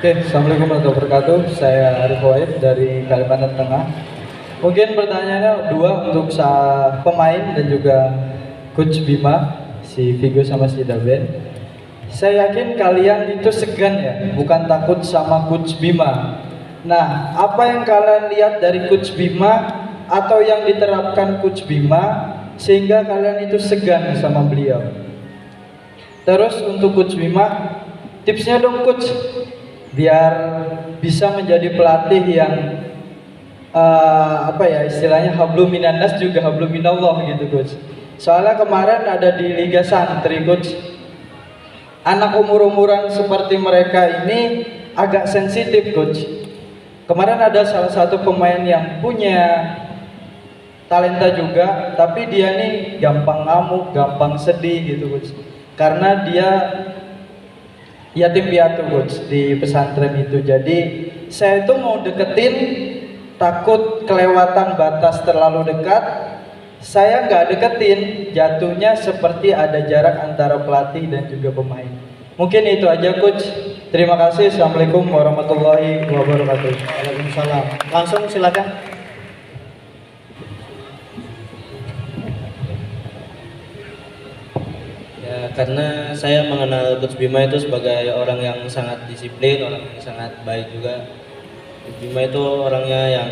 H: Oke, Assalamualaikum warahmatullahi wabarakatuh. Saya Arif Wahid dari Kalimantan Tengah. Mungkin pertanyaannya dua untuk pemain dan juga Coach Bima, si Vigo sama si David. Saya yakin kalian itu segan ya, bukan takut sama Coach Bima. Nah, apa yang kalian lihat dari Coach Bima atau yang diterapkan Coach Bima sehingga kalian itu segan sama beliau? Terus untuk Coach Bima, tipsnya dong Coach, biar bisa menjadi pelatih yang istilahnya hablum minannas juga hablum minallah gitu Coach. Soalnya kemarin ada di Liga Santri coach, anak umur-umuran seperti mereka ini agak sensitif coach. Kemarin ada salah satu pemain yang punya talenta juga, tapi dia nih gampang ngamuk, gampang sedih gitu coach. Karena dia yatim piatu coach di pesantren itu. Jadi saya itu mau deketin, takut kelewatan batas terlalu dekat. Saya nggak deketin, jatuhnya seperti ada jarak antara pelatih dan juga pemain. Mungkin itu aja coach. Terima kasih. Assalamualaikum warahmatullahi wabarakatuh.
E: Waalaikumsalam. Langsung silakan.
D: Ya, karena saya mengenal Coach Bima itu sebagai orang yang sangat disiplin, orang yang sangat baik juga. Coach Bima itu orangnya yang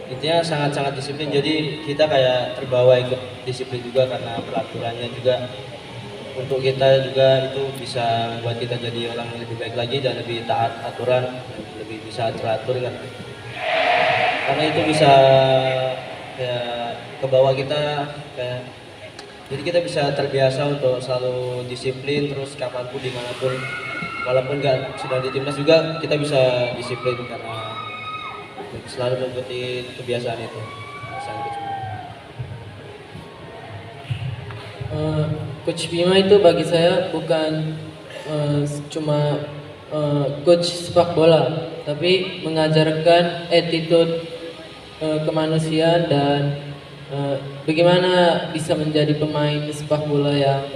D: intinya sangat-sangat disiplin, jadi kita kayak terbawa ikut disiplin juga karena peraturannya juga. Untuk kita juga itu bisa membuat kita jadi orang yang lebih baik lagi dan lebih taat aturan, lebih bisa teratur kan. Karena itu bisa kayak ke bawah kita kayak, jadi kita bisa terbiasa untuk selalu disiplin terus kapanpun dimanapun, walaupun nggak sudah di timnas juga kita bisa disiplin karena selalu mengikuti kebiasaan itu.
F: Coach Bima itu bagi saya bukan cuma coach sepak bola, tapi mengajarkan attitude kemanusiaan dan bagaimana bisa menjadi pemain sepak bola yang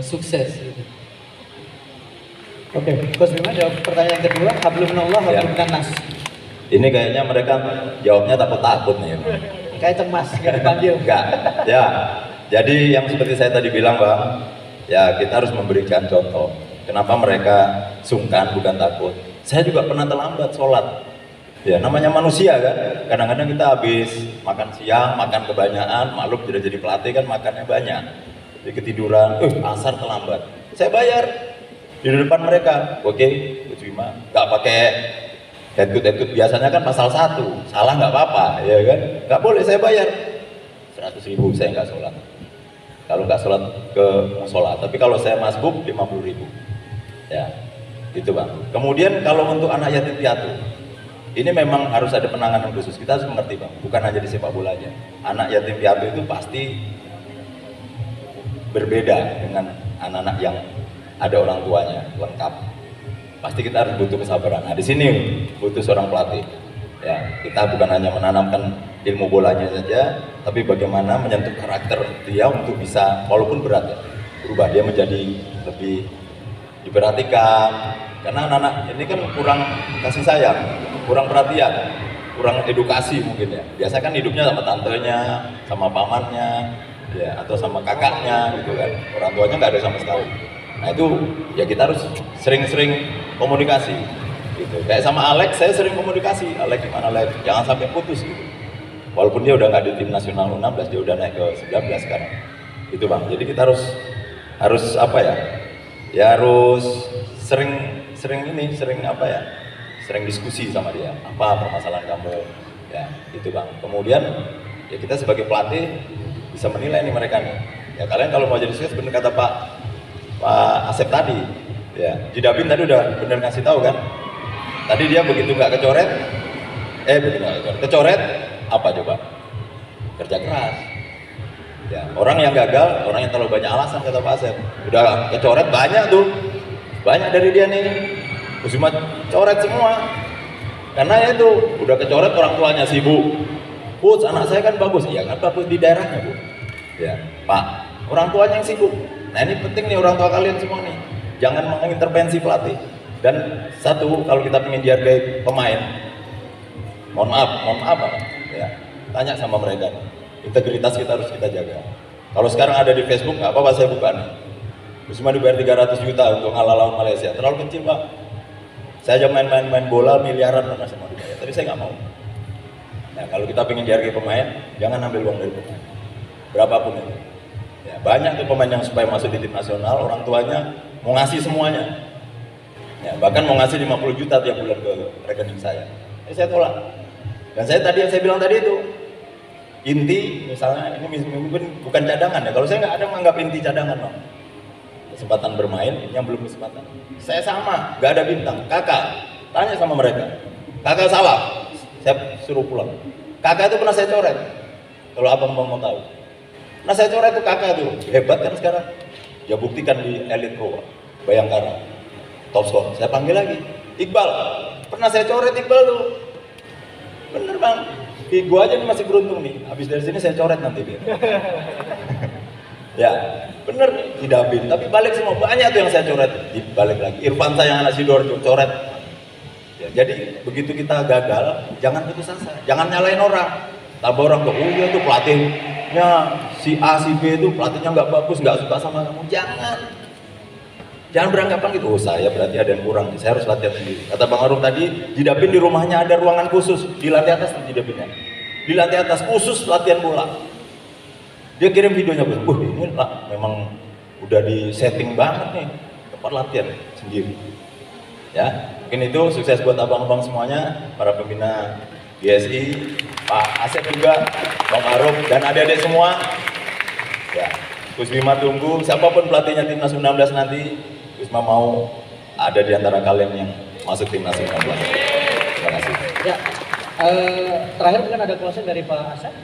F: sukses. Gitu.
E: Oke, Coach Bima jawab pertanyaan kedua. Hablumnallah wa nas.
G: Ini kayaknya mereka jawabnya takut-takut nih.
E: Kayak cemas, kayak dipanggil.
G: Enggak, ya. Jadi yang seperti saya tadi bilang Bang, ya kita harus memberikan contoh. Kenapa mereka sungkan bukan takut. Saya juga pernah terlambat sholat. Ya namanya manusia kan, kadang-kadang kita habis makan siang, makan kebanyakan, maklum sudah jadi pelatih kan makannya banyak. Jadi ketiduran, asar terlambat. Saya bayar di depan mereka, oke, Coach Bima, nggak pakai headcut biasanya kan pasal 1, salah nggak apa-apa, ya kan? Nggak boleh saya bayar 100.000 saya nggak sholat. Kalau nggak sholat ke musola, tapi kalau saya masbuk 50.000, ya, itu Bang. Kemudian kalau untuk anak yatim piatu, ini memang harus ada penanganan khusus. Kita harus mengerti Bang, bukan hanya di sepak bola aja. Anak yatim piatu itu pasti berbeda dengan anak-anak yang ada orang tuanya lengkap. Pasti kita harus butuh kesabaran. Nah di sini butuh seorang pelatih. Ya, kita bukan hanya menanamkan ilmu bolanya saja, tapi bagaimana menyentuh karakter dia untuk bisa, walaupun berat ya, berubah dia menjadi lebih diperhatikan. Karena anak-anak ini kan kurang kasih sayang, kurang perhatian, kurang edukasi mungkin ya. Biasa kan hidupnya sama tantenya, sama pamannya, ya atau sama kakaknya gitu kan. Orang tuanya nggak ada sama sekali. Nah itu ya kita harus sering-sering komunikasi gitu. Kayak sama Alex, saya sering komunikasi. Alex gimana Alex? Jangan sampai putus gitu. Walaupun dia udah nggak di tim nasional U16, dia udah naik ke 19 sekarang. Itu Bang. Jadi kita harus apa ya? Ya harus sering apa ya? Sering diskusi sama dia. Apa permasalahan kamu? Ya, itu Bang. Kemudian ya kita sebagai pelatih bisa menilai nih mereka nih. Ya kalian kalau mau jadi sukses, benar kata Pak Asep tadi. Ya, Jidabin tadi udah bener ngasih tahu kan? Tadi dia begitu nggak kecoret, kecoret apa coba? Kerja keras. Ya, orang yang gagal, orang yang terlalu banyak alasan kata Pak Asep. Udah kecoret banyak tuh, banyak dari dia nih. Cuma coret semua. Karena ya itu udah kecoret orang tuanya sibuk. Coach, anak saya kan bagus, iya kan bagus di daerahnya Bu. Ya, Pak, orang tuanya yang sibuk. Nah ini penting nih orang tua kalian semua nih, jangan mengintervensi pelatih. Dan satu, kalau kita ingin dihargai pemain, mohon maaf ya, tanya sama mereka, integritas kita harus kita jaga. Kalau sekarang ada di Facebook, nggak apa-apa saya buka nih. Cuma dibayar 300 juta untuk ngalah lawan Malaysia, terlalu kecil Pak. Saya aja main bola miliaran mana semua dibayar, tapi saya nggak mau. Nah kalau kita ingin dihargai pemain, jangan ambil uang dari pemain, berapapun itu. Ya, banyak tuh pemain yang supaya masuk di tim nasional, orang tuanya mau ngasih semuanya. Ya, bahkan mau ngasih 50 juta tiap bulan ke rekening saya. Saya tolak. Dan saya tadi yang saya bilang tadi itu, Inti misalnya ini mungkin bukan cadangan ya. Kalau saya nggak ada menganggap inti cadangan loh. Kesempatan bermain yang belum kesempatan. Saya sama, nggak ada bintang. Kakak, tanya sama mereka. Kakak salah, saya suruh pulang. Kakak itu pernah saya coret. Kalau abang mau tahu. Nah saya coret itu kakak tuh hebat kan sekarang. Ya buktikan di Elite Pro, Bayangkara, top score. Saya panggil lagi, Iqbal. Pernah saya coret Iqbal tuh. Bener bang. Gue aja nih masih beruntung nih. Habis dari sini saya coret nanti dia. Ya, bener nih, tidak bin. Tapi balik semua, banyak tuh yang saya coret. Dibalik lagi, Irfan saya yang anak Sidoarjo, coret. Ya, jadi begitu kita gagal, jangan putus asa. Jangan nyalain orang. Tambah orang tuh, oh iya tuh pelatihnya si A, si B itu pelatihnya nggak bagus, nggak suka sama kamu. Jangan beranggapan gitu, oh saya berarti ada yang kurang, saya harus latihan sendiri. Kata Bang Arum tadi, Jidapin di rumahnya ada ruangan khusus, di lantai atas Jidapinnya. Di lantai atas khusus latihan bola. Dia kirim videonya, ini lah memang udah di setting banget nih tempat latihan sendiri. Ya, mungkin itu sukses buat abang-abang semuanya, para pembina GSI, Pak Asep juga, Bang Arum dan adik-adik semua. Ya, Gus Bima tunggu, siapapun pelatihnya timnas U16 nanti, Gus Bima mau ada di antara kalian yang masuk timnas U16. Terima kasih.
E: Ya, terakhir mungkin ada closing dari Pak Asep.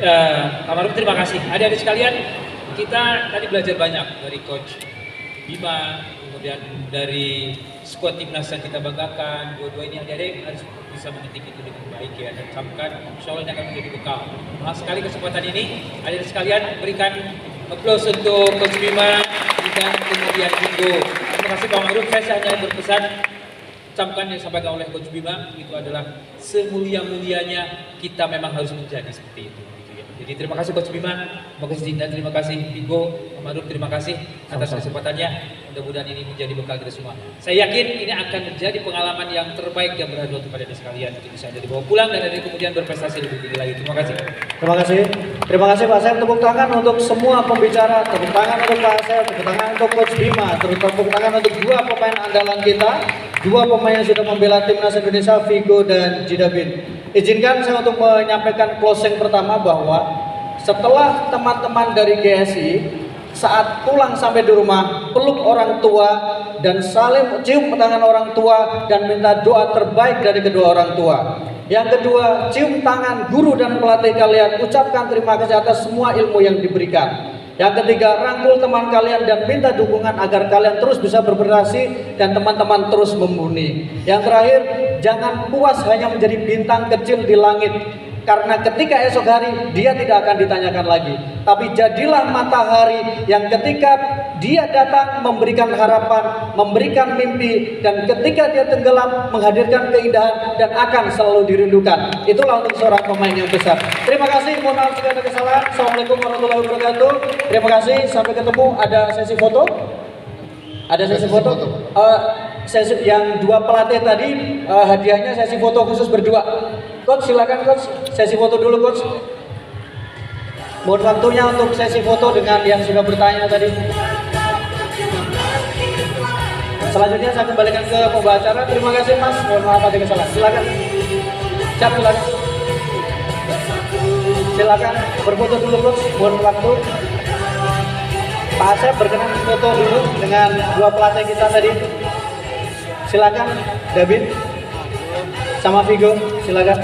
B: Pak Maruf, terima kasih. Adik-adik sekalian, kita tadi belajar banyak dari Coach Bima, kemudian dari skuad timnas yang kita banggakan. Dua-dua ini adik-adik harus bisa mengetik itu dengan baik ya, dan camkan, insya Allah ini akan menjadi bekal. Mahal sekali kesempatan ini, adik-adik sekalian berikan aplaus untuk Coach Bima dan kemudian Bingo. Terima kasih Pak Maruf, saya hanya berpesan, camkan yang disampaikan oleh Coach Bima itu adalah semulia-mulianya kita memang harus menjadi seperti itu. Jadi terima kasih Coach Bima, terima kasih Dinda, terima kasih Bingo, Pak Maruf, terima kasih atas kesempatannya. Mudah-mudahan ini menjadi bekal kita semua. Saya yakin ini akan menjadi pengalaman yang terbaik yang berharga untuk anda sekalian. Untuk bisa anda dibawa pulang dan dari kemudian berprestasi lebih tinggi lagi. Terima kasih.
E: Terima kasih. Terima kasih Pak Asep. Tepuk tangan untuk semua pembicara. Tepuk tangan untuk Pak Asep. Tepuk tangan untuk Coach Bima. Tepuk tangan untuk dua pemain andalan kita. Dua pemain yang sudah membela timnas Indonesia, Vigo dan Jidapin. Izinkan saya untuk menyampaikan closing pertama bahwa setelah teman-teman dari GSI saat pulang sampai di rumah peluk orang tua dan saling cium tangan orang tua dan minta doa terbaik dari kedua orang tua. Yang kedua, cium tangan guru dan pelatih kalian, ucapkan terima kasih atas semua ilmu yang diberikan. Yang ketiga, rangkul teman kalian dan minta dukungan agar kalian terus bisa berprestasi dan teman-teman terus memurni. Yang terakhir, jangan puas hanya menjadi bintang kecil di langit. Karena ketika esok hari dia tidak akan ditanyakan lagi. Tapi jadilah matahari yang ketika dia datang memberikan harapan, memberikan mimpi, dan ketika dia tenggelam menghadirkan keindahan dan akan selalu dirindukan. Itulah untuk seorang pemain yang besar. Terima kasih, mohon maaf jika ada kesalahan. Assalamualaikum warahmatullahi wabarakatuh. Terima kasih, sampai ketemu. Ada sesi foto? Ada sesi foto? Sesi yang dua pelatih tadi hadiahnya sesi foto khusus berdua. Coach silakan Coach, sesi foto dulu Coach. Mohon waktunya untuk sesi foto dengan yang sudah bertanya tadi. Selanjutnya saya kembalikan ke pembawa acara. Terima kasih Mas, mohon maaf ada kesalahan. Silakan. Siap, silakan. Silakan berfoto dulu Coach, mohon waktu. Pak Asep berkenan foto dulu dengan dua pelatih kita tadi. Silakan David sama Vigo, silakan.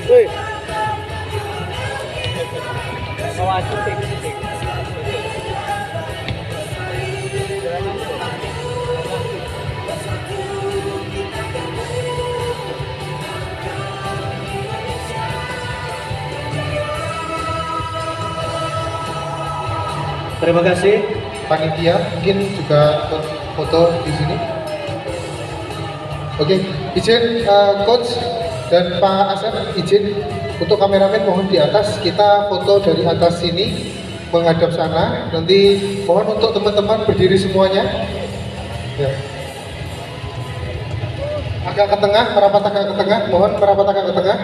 E: Woi. Terima kasih.
A: Panitia mungkin juga foto di sini. Oke, izin Coach dan Pak Asep, izin untuk kameramen mohon di atas, kita foto dari atas sini menghadap sana. Nanti mohon untuk teman-teman berdiri semuanya. Ya. Agak ke tengah, merapat agak ke tengah, mohon merapat agak ke tengah.